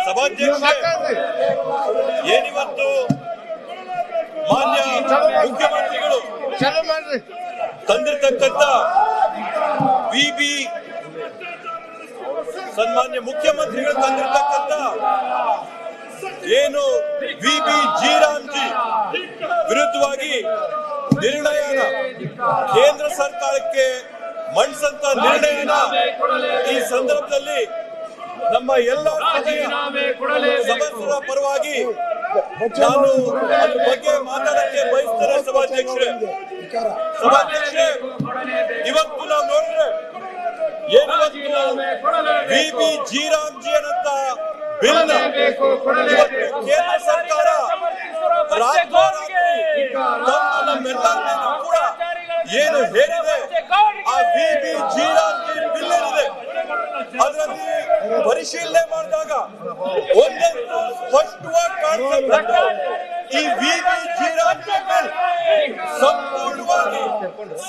ಸಭಾಧ್ಯಕ್ಷ ಏನಿವತ್ತು ಮಾನ್ಯ ಮುಖ್ಯಮಂತ್ರಿಗಳು ತಂದಿರತಕ್ಕಂತ ವಿಬಿ ಸನ್ಮಾನ್ಯ ಮುಖ್ಯಮಂತ್ರಿಗಳು ತಂದಿರತಕ್ಕಂತ ಏನು ವಿಬಿ ಜೀರಾಮ್ಜಿ ವಿರುದ್ಧವಾಗಿ ನಿರ್ಣಯನ ಕೇಂದ್ರ ಸರ್ಕಾರಕ್ಕೆ ಮಂಡಿಸಂತ ನಿರ್ಣಯನ ಈ ಸಂದರ್ಭದಲ್ಲಿ ನಮ್ಮ ಎಲ್ಲ ಸದಸ್ಯರ ಪರವಾಗಿ ನಾನು ಅದ್ರ ಬಗ್ಗೆ ಮಾತಾಡಕ್ಕೆ ಬಯಸ್ತೇನೆ. ಸಭಾಧ್ಯಕ್ಷರೇ ಇವತ್ತು ನಾವು ನೋಡಿದ್ರೆ ಏನಿವತ್ತು ವಿಬಿ ಜೀರಾಮ್ಜಿ ಅನ್ನಂತ ಬಿಲ್ ಕೇಂದ್ರ ಸರ್ಕಾರ ನಮ್ಮೆಲ್ಲರಿಗೂ ಕೂಡ ಏನು ಹೇಳಿದೆ ಆ ವಿಬಿ ಜೀರಾಮ್ಜಿ ಬಿಲ್ ಏನಿದೆ ಅದರಲ್ಲಿ ಪರಿಶೀಲನೆ ಮಾಡಿದಾಗ ಒಂದೆಂದು ಸ್ಪಷ್ಟವಾಗಿ ಕಾಣಿಸುತ್ತೆ. ಈ ವಿಬಿ ಜೀರಾಮ್ಜಿ ಬಿಲ್ ಸಂಪೂರ್ಣವಾಗಿ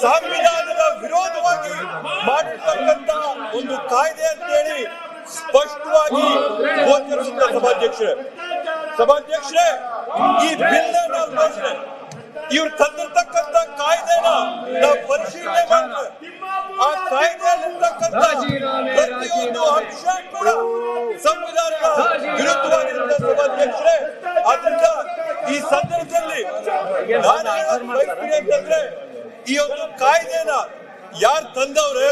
ಸಂವಿಧಾನದ ವಿರೋಧವಾಗಿ ಮಾಡಿರ್ತಕ್ಕಂತ ಒಂದು ಕಾಯ್ದೆ ಅಂತೇಳಿ ಸ್ಪಷ್ಟವಾಗಿ ಗೋಚರಿಸುತ್ತೆ. ಸಭಾಧ್ಯಕ್ಷರೇ ಈ ಬಿಲ್ ನಾವು ನೋಡಿದ್ರೆ ಇವ್ರು ತಂದಿರ್ತಕ್ಕಂಥ ಕಾಯ್ದೆನ ನಾವು ಪರಿಶೀಲನೆ ಮಾಡಿದ್ರೆ ಆ ಕಾಯ್ದೆಯಲ್ಲಿರ್ತಕ್ಕಂಥ ಪ್ರತಿಯೊಂದು ಅಂಶ ಕೂಡ ಸಂವಿಧಾನದ ವಿರುದ್ಧವಾಗಿರುತ್ತೆ. ಸಭಾಧ್ಯಕ್ಷರೇ ಆದ್ರಿಂದ ಈ ಸಂದರ್ಭದಲ್ಲಿ ನಾನು ಹೇಳೋದು ಬಯಸ್ತೀನಿ ಅಂತಂದ್ರೆ ಈ ಒಂದು ಕಾಯ್ದೆನ ಯಾರು ತಂದವ್ರೆ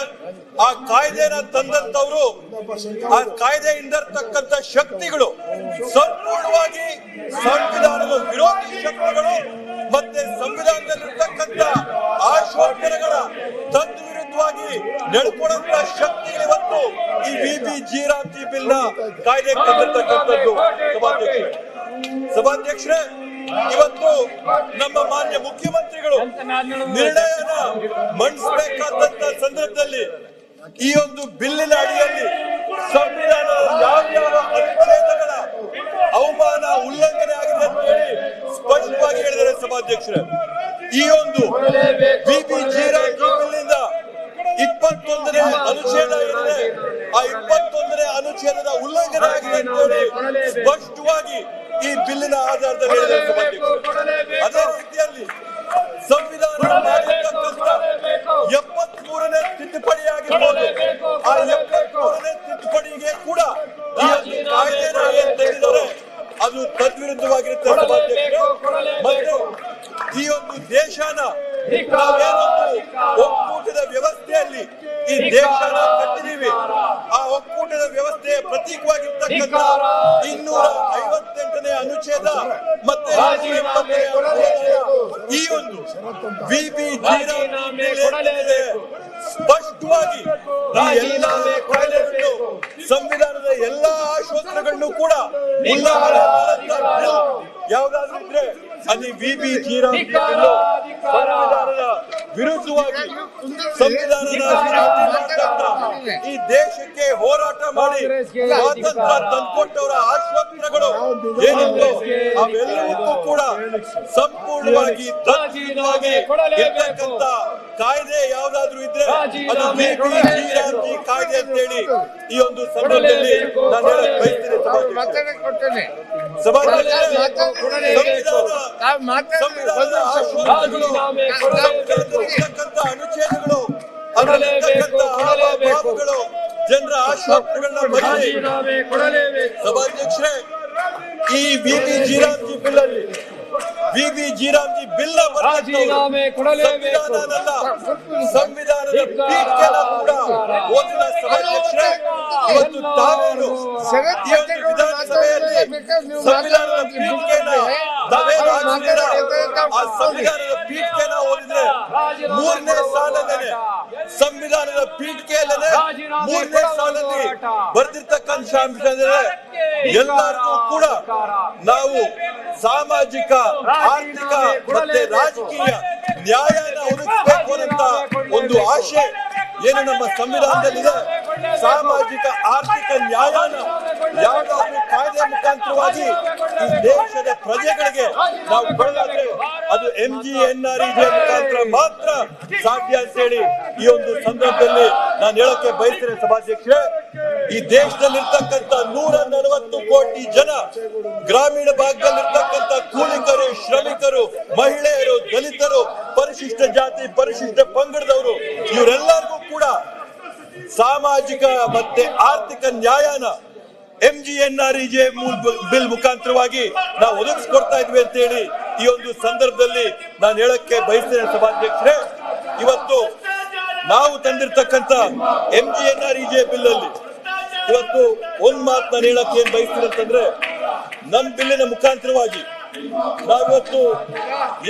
ಆ ಕಾಯ್ದೆನ ತಂದಂತವ್ರು ಆ ಕಾಯ್ದೆಯಿಂದ ಇರ್ತಕ್ಕಂಥ ಶಕ್ತಿಗಳು ಸಂಪೂರ್ಣವಾಗಿ ಸಂವಿಧಾನದ ವಿರೋಧಿ ಶಕ್ತಿಗಳು ಮತ್ತೆ ಸಂವಿಧಾನದಲ್ಲಿರ್ತಕ್ಕಂಥ ಆಶೋತ್ತರಗಳ ತತ್ವ ವಿರುದ್ಧವಾಗಿ ನಡ್ಕೊಳ್ಳುವಂತ ಶಕ್ತಿಗಳು ಇವತ್ತು ಈ ವಿಬಿ ಜೀರಾಮ್ಜಿ ಬಿಲ್ ನ ಕಾಯ್ದೆ ತಂದಿರ್ತಕ್ಕಂಥದ್ದು. ಸಭಾಧ್ಯಕ್ಷರೇ ಇವತ್ತು ನಮ್ಮ ಮಾನ್ಯ ಮುಖ್ಯಮಂತ್ರಿಗಳು ನಿರ್ಣಯನ ಮಂಡಿಸಬೇಕಾದಂತ ಸಂದರ್ಭದಲ್ಲಿ ಈ ಒಂದು ಬಿಲ್ಲಿನ ಅಡಿಯಲ್ಲಿ ಸಂವಿಧಾನದ ಯಾವ ಅನುಚ್ಛೇದಗಳ ಅವಮಾನ ಉಲ್ಲಂಘನೆ ಆಗಿದೆ ಅಂತ ಹೇಳಿ ಸ್ಪಷ್ಟವಾಗಿ ಹೇಳಿದ್ದಾರೆ. ಸಭಾಧ್ಯಕ್ಷರೇ ಈ ಒಂದು ವಿಬಿ ಜೀರಾಮ್ಜಿ ಬಿಲ್ಲಿಂದ 21ನೇ ಅನುಚ್ಛೇದ ಏನಿದೆ ಆ 21ನೇ ಅನುಚ್ಛೇದದ ಉಲ್ಲಂಘನೆ ಆಗಿದೆ ಅಂತ ಹೇಳಿ ಸ್ಪಷ್ಟವಾಗಿ ಈ ಬಿಲ್ಲಿನ ಆಧಾರದಲ್ಲಿ ಅದೇ ರೀತಿಯಲ್ಲಿ ಸಂವಿಧಾನ ಮಾಡಿರ್ತಕ್ಕಂಥ 73ನೇ ತಿದ್ದುಪಡಿ ಆಗಿರ್ಬೋದು. ಆ 73ನೇ ತಿದ್ದುಪಡಿಗೆ ಕೂಡ ಈ ಕಾಯ್ದೆನ ಏನ್ ತೆಗೆದಿದ್ದಾರೆ ಅದು ತದ್ವಿರುದ್ಧವಾಗಿರುತ್ತೆ. ಮತ್ತೆ ಈ ಒಂದು ದೇಶನ ನಾವೇನೊಂದು ಒಕ್ಕೂಟದ ವ್ಯವಸ್ಥೆಯಲ್ಲಿ ಈ ದೇಶನ ಕಟ್ಟಿದೀವಿ. ಆ ಒಕ್ಕೂಟದ ವ್ಯವಸ್ಥೆಯ ಪ್ರತೀಕವಾಗಿರ್ತಕ್ಕಂಥ 258ನೇ ಅನುಚ್ಛೇದ ಮತ್ತೆ ಈ ಒಂದು ವಿಬಿ ಜೀರಾಮ್ಜಿ ಸ್ಪಷ್ಟವಾಗಿ ಎಲ್ಲ ಕಾಯ್ದೆಗಳು ಸಂವಿಧಾನದ ಎಲ್ಲಾ ಆಶೋತ್ತರಗಳನ್ನು ಕೂಡ ಯಾವ್ದಾದ್ರು ಇದ್ರೆ ಅಲ್ಲಿ ವಿಬಿ ಜೀರಾಮ್ಜಿ ಬಿಲ್ಲು ಸಂವಿಧಾನದ ವಿರುದ್ಧವಾಗಿ ಸಂವಿಧಾನದ ಈ ದೇಶಕ್ಕೆ ಹೋರಾಟ ಮಾಡಿ ಸ್ವಾತಂತ್ರ್ಯ ತಂದುಕೊಟ್ಟವರ ಆಶೋತ್ತರಗಳು ಏನಿತ್ತು ಅವೆಲ್ಲವಕ್ಕೂ ಕೂಡ ಸಂಪೂರ್ಣವಾಗಿ ಇರ್ತಕ್ಕಂಥ ಕಾಯ್ದೆ ಯಾವ್ದಾದ್ರು ಇದ್ರೆ ಅದು ವಿಬಿ ಜೀರಾಮ್ಜಿ ಕಾಯ್ದೆ ಅಂತೇಳಿ ಈ ಒಂದು ಸಂದರ್ಭದಲ್ಲಿ ನಾನು ಹೇಳಕ್ ಬಯಸ್ತೀನಿ. ಸಂವಿಧಾನದ ಅನುಚ್ಛೇದಗಳು ಅದರಲ್ಲಿರ್ತಕ್ಕಂಥ ಹಾವಭಾವಗಳು ಜನರ ಆಶೋತ್ತರಗಳನ್ನ ಬದಲಿ. ಸಭಾಧ್ಯಕ್ಷರೇ ಈ ವಿಬಿ ಜೀರಾಮ್ಜಿ ಬಿಲ್ ಅಲ್ಲಿ ವಿಬಿ ಜೀರಾಮ್ಜಿ ಬಿಲ್ ಸಂವಿಧಾನದ ಪೀಠಿಕೆನ ಕೂಡ ಓದಿದ. ಸಭಾಧ್ಯಕ್ಷರೇ ಇವತ್ತು ತಾವೇನು ವಿಧಾನಸಭೆಯಲ್ಲಿ ಸಂವಿಧಾನದ ಪೀಠಿಕೆನ ಆ ಸಂವಿಧಾನದ ಪೀಠಿಕೆನ ಓದಿದ್ರೆ 3ನೇ ಸಾಲದಲ್ಲಿ ಸಂವಿಧಾನದ ಪೀಠಿಕೆಯಲ್ಲೇ 3ನೇ ಸಾಲಲ್ಲಿ ಬರ್ದಿರ್ತಕ್ಕಂಥ ಅಂಶ ಅಂದ್ರೆ ಎಲ್ಲರಿಗೂ ಕೂಡ ನಾವು ಸಾಮಾಜಿಕ ಆರ್ಥಿಕ ಮತ್ತೆ ರಾಜಕೀಯ ನ್ಯಾಯನ ಒದಗಿಸಬೇಕು ಅನ್ನಂತ ಒಂದು ಆಶೆ ಏನು ನಮ್ಮ ಸಂವಿಧಾನದಲ್ಲಿದೆ. ಸಾಮಾಜಿಕ ಆರ್ಥಿಕ ನ್ಯಾಯನ ಯಾವ್ದಾದ್ರು ಕಾಯ್ದೆ ಮುಖಾಂತರವಾಗಿ ಈ ದೇಶದ ಪ್ರಜೆಗಳಿಗೆ ನಾವು ಕೊಡಲಾದ್ರೆ ಅದು MGNREGA ಮುಖಾಂತರ ಮಾತ್ರ ಸಾಧ್ಯ ಅಂತ ಹೇಳಿ ಈ ಒಂದು ಸಂದರ್ಭದಲ್ಲಿ ನಾನು ಹೇಳಕ್ಕೆ ಬಯಸ್ತೇನೆ. ಸಭಾಧ್ಯಕ್ಷರೇ, ಈ ದೇಶದಲ್ಲಿರ್ತಕ್ಕಂಥ 140 ಕೋಟಿ ಜನ ಗ್ರಾಮೀಣ ಭಾಗದಲ್ಲಿರ್ತಕ್ಕಂಥ ಕೂಲಿಕರು, ಶ್ರಮಿಕರು, ಮಹಿಳೆಯರು, ದಲಿತರು, ಪರಿಶಿಷ್ಟ ಜಾತಿ, ಪರಿಶಿಷ್ಟ ಪಂಗಡದವರು ಇವರೆಲ್ಲರಿಗೂ ಕೂಡ ಸಾಮಾಜಿಕ ಮತ್ತೆ ಆರ್ಥಿಕ ನ್ಯಾಯನ MGNREGA ಬಿಲ್ ಮುಖಾಂತರವಾಗಿ ನಾವು ಒದಗಿಸ್ಕೊಡ್ತಾ ಇದ್ವಿ ಅಂತ ಹೇಳಿ ಈ ಒಂದು ಸಂದರ್ಭದಲ್ಲಿ ನಾನು ಹೇಳಕ್ಕೆ ಬಯಸ್ತೇನೆ. ಸಭಾಧ್ಯಕ್ಷರೇ, ಇವತ್ತು ನಾವು ತಂದಿರ್ತಕ್ಕಂಥ MGNREGA ಬಿಲ್ ಅಲ್ಲಿ ಇವತ್ತು ಒಂದ್ ಮಾತು ನಾನು ಹೇಳಕ್ಕೆ ಏನ್ ಬಯಸ್ತೀನಿ ಅಂತಂದ್ರೆ, ನಮ್ಮ ಬಿಲ್ಲಿನ ಮುಖಾಂತರವಾಗಿ ನಾವಿವತ್ತು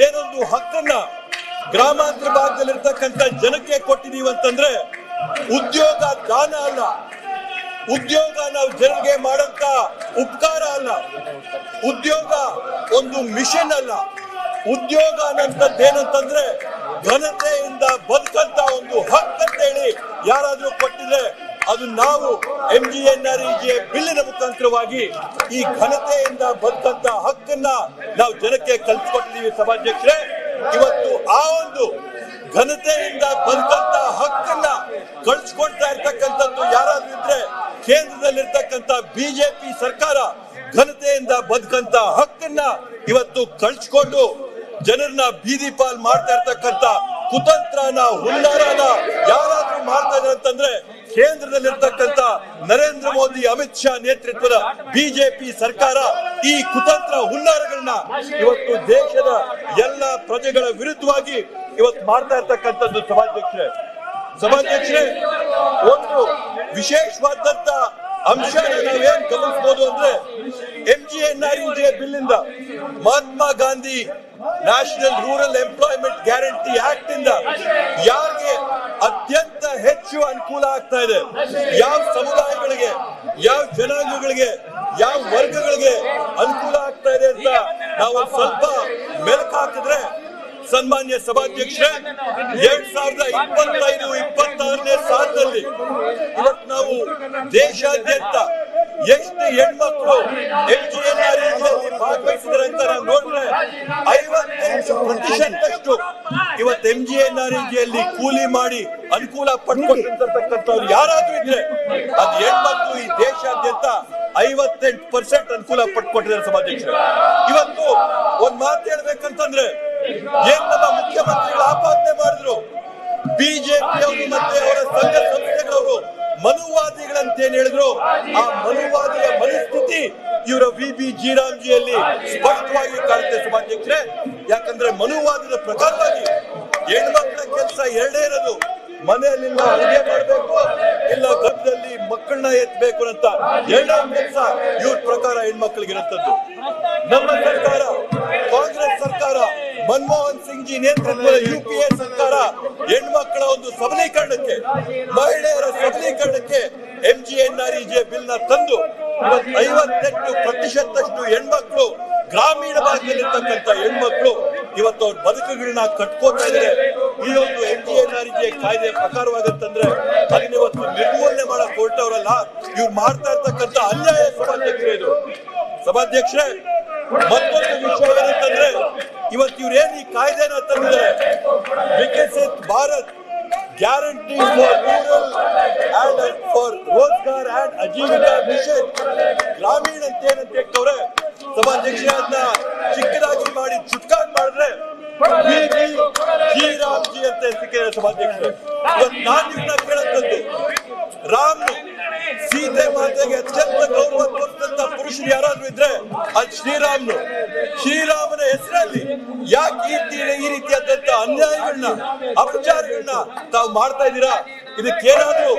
ಏನೊಂದು ಹಕ್ಕನ್ನ ಗ್ರಾಮಾಂತರ ಭಾಗದಲ್ಲಿರ್ತಕ್ಕಂಥ ಜನಕ್ಕೆ ಕೊಟ್ಟಿದೀವಿ ಅಂತಂದ್ರೆ ಉದ್ಯೋಗ ದಾನ ಅಲ್ಲ, ಉದ್ಯೋಗ ನಾವು ಜನರಿಗೆ ಮಾಡಂತ ಉಪಕಾರ ಅಲ್ಲ, ಉದ್ಯೋಗ ಒಂದು ಮಿಷನ್ ಅಲ್ಲ. ಉದ್ಯೋಗ ಅನ್ನಂತದ್ದೇನಂತಂದ್ರೆ ಘನತೆಯಿಂದ ಬದುಕಂತ ಒಂದು ಹಕ್ಕಂತ ಹೇಳಿ ಯಾರಾದ್ರೂ ಕೊಟ್ಟಿದ್ರೆ ಅದು ನಾವು MGNREGA ಬಿಲ್ಲಿನ ಮುಖಾಂತರವಾಗಿ ಈ ಘನತೆಯಿಂದ ಬದುಕಂತ ಹಕ್ಕನ್ನ ನಾವು ಜನಕ್ಕೆ ಕಲ್ಪಿಸ್ಕೊಟ್ಟಿದ್ದೀವಿ. ಸಭಾಧ್ಯಕ್ಷರೇ, ಇವತ್ತು ಆ ಒಂದು ಘನತೆಯಿಂದ ಬದುಕಂತ ಹಕ್ಕನ್ನ ಕಳ್ಸಿಕೊಡ್ತಾ ಇರ್ತಕ್ಕಂಥದ್ದು ಯಾರಾದ್ರೂ ಇದ್ರೆ ಕೇಂದ್ರದಲ್ಲಿರ್ತಕ್ಕಂಥ ಬಿಜೆಪಿ ಸರ್ಕಾರ ಘನತೆಯಿಂದ ಬದುಕಂತ ಹಕ್ಕನ್ನ ಇವತ್ತು ಕಳ್ಸಿಕೊಂಡು ಜನರನ್ನ ಬೀದಿ ಪಾಲ್ ಮಾಡ್ತಾ ಇರ್ತಕ್ಕಂಥ ಕುತಂತ್ರನ, ಹುನ್ನಾರನ ಯಾರಾದ್ರೂ ಮಾಡ್ತಾ ಇದ್ದಾರೆ ಅಂತಂದ್ರೆ ಕೇಂದ್ರದಲ್ಲಿರ್ತಕ್ಕಂಥ ನರೇಂದ್ರ ಮೋದಿ, ಅಮಿತ್ ಶಾ ನೇತೃತ್ವದ ಬಿಜೆಪಿ ಸರ್ಕಾರ ಈ ಕುತಂತ್ರ ಹುನ್ನಾರಗಳನ್ನ ಇವತ್ತು ದೇಶದ ಎಲ್ಲ ಪ್ರಜೆಗಳ ವಿರುದ್ಧವಾಗಿ ಇವತ್ತು ಮಾಡ್ತಾ ಇರ್ತಕ್ಕಂಥದ್ದು. ಸಭಾಧ್ಯಕ್ಷರೇ, ಒಂದು ವಿಶೇಷವಾದಂತ ಅಂಶ ನಾವೇನ್ ಗಮನಿಸಬಹುದು ಅಂದ್ರೆ MGNREGA ಬಿಲ್ಲಿಂದ Mahatma Gandhi national rural employment guarantee act ಇಂದ ಯಾರಿಗೆ ಅತ್ಯಂತ ಹೆಚ್ಚು ಅನುಕೂಲ ಆಗ್ತಾ ಇದೆ, ಯಾವ ಸಮುದಾಯಗಳಿಗೆ, ಯಾವ ಜನಾಂಗಗಳಿಗೆ, ಯಾವ ವರ್ಗಗಳಿಗೆ ಅನುಕೂಲ ಆಗ್ತಾ ಇದೆ ಅಂತ ನಾವು ಸ್ವಲ್ಪ ಮೆಲುಕು ಹಾಕಿದ್ರೆ, ಸನ್ಮಾನ್ಯ ಸಭಾಧ್ಯಕ್ಷರೇ, 2025-26ನೇ ಸಾಲಿನಲ್ಲಿ ಇವತ್ತು ನಾವು ದೇಶಾದ್ಯಂತ ಎಷ್ಟು ಹೆಣ್ಮಕ್ಳು MGNREGA ಭಾಗವಹಿಸಿದ್ರೆ ಅಂತ ನಾವು ನೋಡಿದ್ರೆ 58% ಇವತ್ತು MGNREGA ಕೂಲಿ ಮಾಡಿ ಅನುಕೂಲ ಪಡ್ಕೊಂಡಿರ್ತಕ್ಕಂಥವ್ರು ಯಾರಾದ್ರೂ ಇದ್ರೆ ಅದು ಹೆಣ್ಮಕ್ಳು ಈ ದೇಶಾದ್ಯಂತ 58% ಅನುಕೂಲ ಪಡ್ಕೊಂಡಿದ್ದಾರೆ. ಸಭಾಧ್ಯಕ್ಷರೇ, ಇವತ್ತು ಒಂದ್ ಮಾತು ಹೇಳ್ಬೇಕಂತಂದ್ರೆ ಏನ್ ನಮ್ಮ ಮುಖ್ಯಮಂತ್ರಿಗಳು ಆಪಾದನೆ ಮಾಡಿದ್ರು, ಬಿಜೆಪಿ ಅವರು ಮತ್ತೆ ಅವರ ಸಂಘ ಸಂಸ್ಥೆಗಳವರು ಮನುವಾದಿಗಳಂತ ಏನ್ ಹೇಳಿದ್ರು, ಆ ಮನುವಾದಿಯ ಮನಸ್ಥಿತಿ ಇವರ VB ಜೀರಾಮ್ಜಿಯಲ್ಲಿ ಸ್ಪಷ್ಟವಾಗಿ ಕಾಣುತ್ತೆ. ಸಭಾಧ್ಯಕ್ಷರೇ, ಯಾಕಂದ್ರೆ ಮನುವಾದದ ಪ್ರಕಾರವಾಗಿ ಹೆಣ್ಮಕ್ಳ ಕೆಲಸ ಎರಡೇ ಇರೋದು, ಮನೆಯಲ್ಲಿಲ್ಲ ಅಡುಗೆ ಮಾಡಬೇಕು, ಇಲ್ಲ ಗದ್ದೆಯಲ್ಲಿ ಮಕ್ಕಳನ್ನ ಎತ್ತಬೇಕು ಅಂತ ಎರಡೇ ಕೆಲಸ ಇವ್ರ ಪ್ರಕಾರ ಹೆಣ್ಮಕ್ಳಿಗಿರುತ್ತದ್ದು. ನಮ್ಮ ಸರ್ಕಾರ, ಕಾಂಗ್ರೆಸ್ ಸರ್ಕಾರ, ಮನಮೋಹನ್ ಸಿಂಗ್ ಜಿ ನೇತೃತ್ವದ UPA ಸರ್ಕಾರ ಹೆಣ್ಮಕ್ಳ ಒಂದು ಸಬಲೀಕರಣಕ್ಕೆ, ಮಹಿಳೆಯರ ಸಬಲೀಕರಣಕ್ಕೆ MGNREGA ಬಿಲ್ ನ ತಂದು 58% ಹೆಣ್ಮಕ್ಳು, ಗ್ರಾಮೀಣ ಭಾಗದಲ್ಲಿರ್ತಕ್ಕಂಥ ಹೆಣ್ಮಕ್ಳು ಇವತ್ತು ಅವ್ರ ಬದುಕುಗಳನ್ನ ಕಟ್ಕೋತಾ ಇದ್ದಾರೆ. ಈ ಒಂದು MGNREGA ಕಾಯ್ದೆ ಪ್ರಕಾರವಾಗತ್ತಂದ್ರೆ ಅದನ್ನ ಇವತ್ತು ನಿರ್ಮೂಲನೆ ಮಾಡಕ್ ಹೊರಟವರಲ್ಲ, ಇವ್ರು ಮಾಡ್ತಾ ಇರ್ತಕ್ಕಂಥ ಅನ್ಯಾಯ. ಸಭಾಧ್ಯಕ್ಷರೇ, ಸಭಾಧ್ಯಕ್ಷರೇ, ಮತ್ತೊಂದು ವಿಷಯ ಏನಂತಂದ್ರೆ ಇವತ್ತು ಇವ್ರೇನ್ ಈ ಕಾಯ್ದೆನ ತಂದಿದ್ದಾರೆ, Viksit Bharat guarantee for rural and for Rozgar and Ajeevika mission, ಗ್ರಾಮೀಣ ಅಂತ ಏನಂತ ಹೇಳ್ತವ್ರೆ. ಸಭಾಧ್ಯಕ್ಷರೇ, ಅದನ್ನ ಚಿಕ್ಕದಾಗಿ ಮಾಡಿ ಚುಟ್ಕಾಗಿ ಮಾಡಿದ್ರೆ VB ಜೀರಾಮ್ಜಿ ಅಂತ ಸಿಕ್ಕಿದೆ. ಸಭಾಧ್ಯಕ್ಷರೇ, ಇವತ್ತು ನಾನು ಇವನ್ನ ಕೇಳಂತದ್ದು, ರಾಮ್ ಸೀತೆ ಮಾತೆಗೆ ಅತ್ಯಂತ ಗೌರವ ತೋರಿಸಿದಂತ ಪುರುಷರು ಯಾರಾದ್ರೂ ಇದ್ರೆ ಅದು ಶ್ರೀರಾಮನ ಹೆಸರಲ್ಲಿ ಯಾಕೆ ಈ ರೀತಿಯಾದಂತ ಅನ್ಯಾಯಗಳನ್ನ, ಅಪಚಾರಗಳನ್ನ ತಾವು ಮಾಡ್ತಾ ಇದ್ದೀರಾ? ಇದಕ್ಕೇನಾದ್ರೂ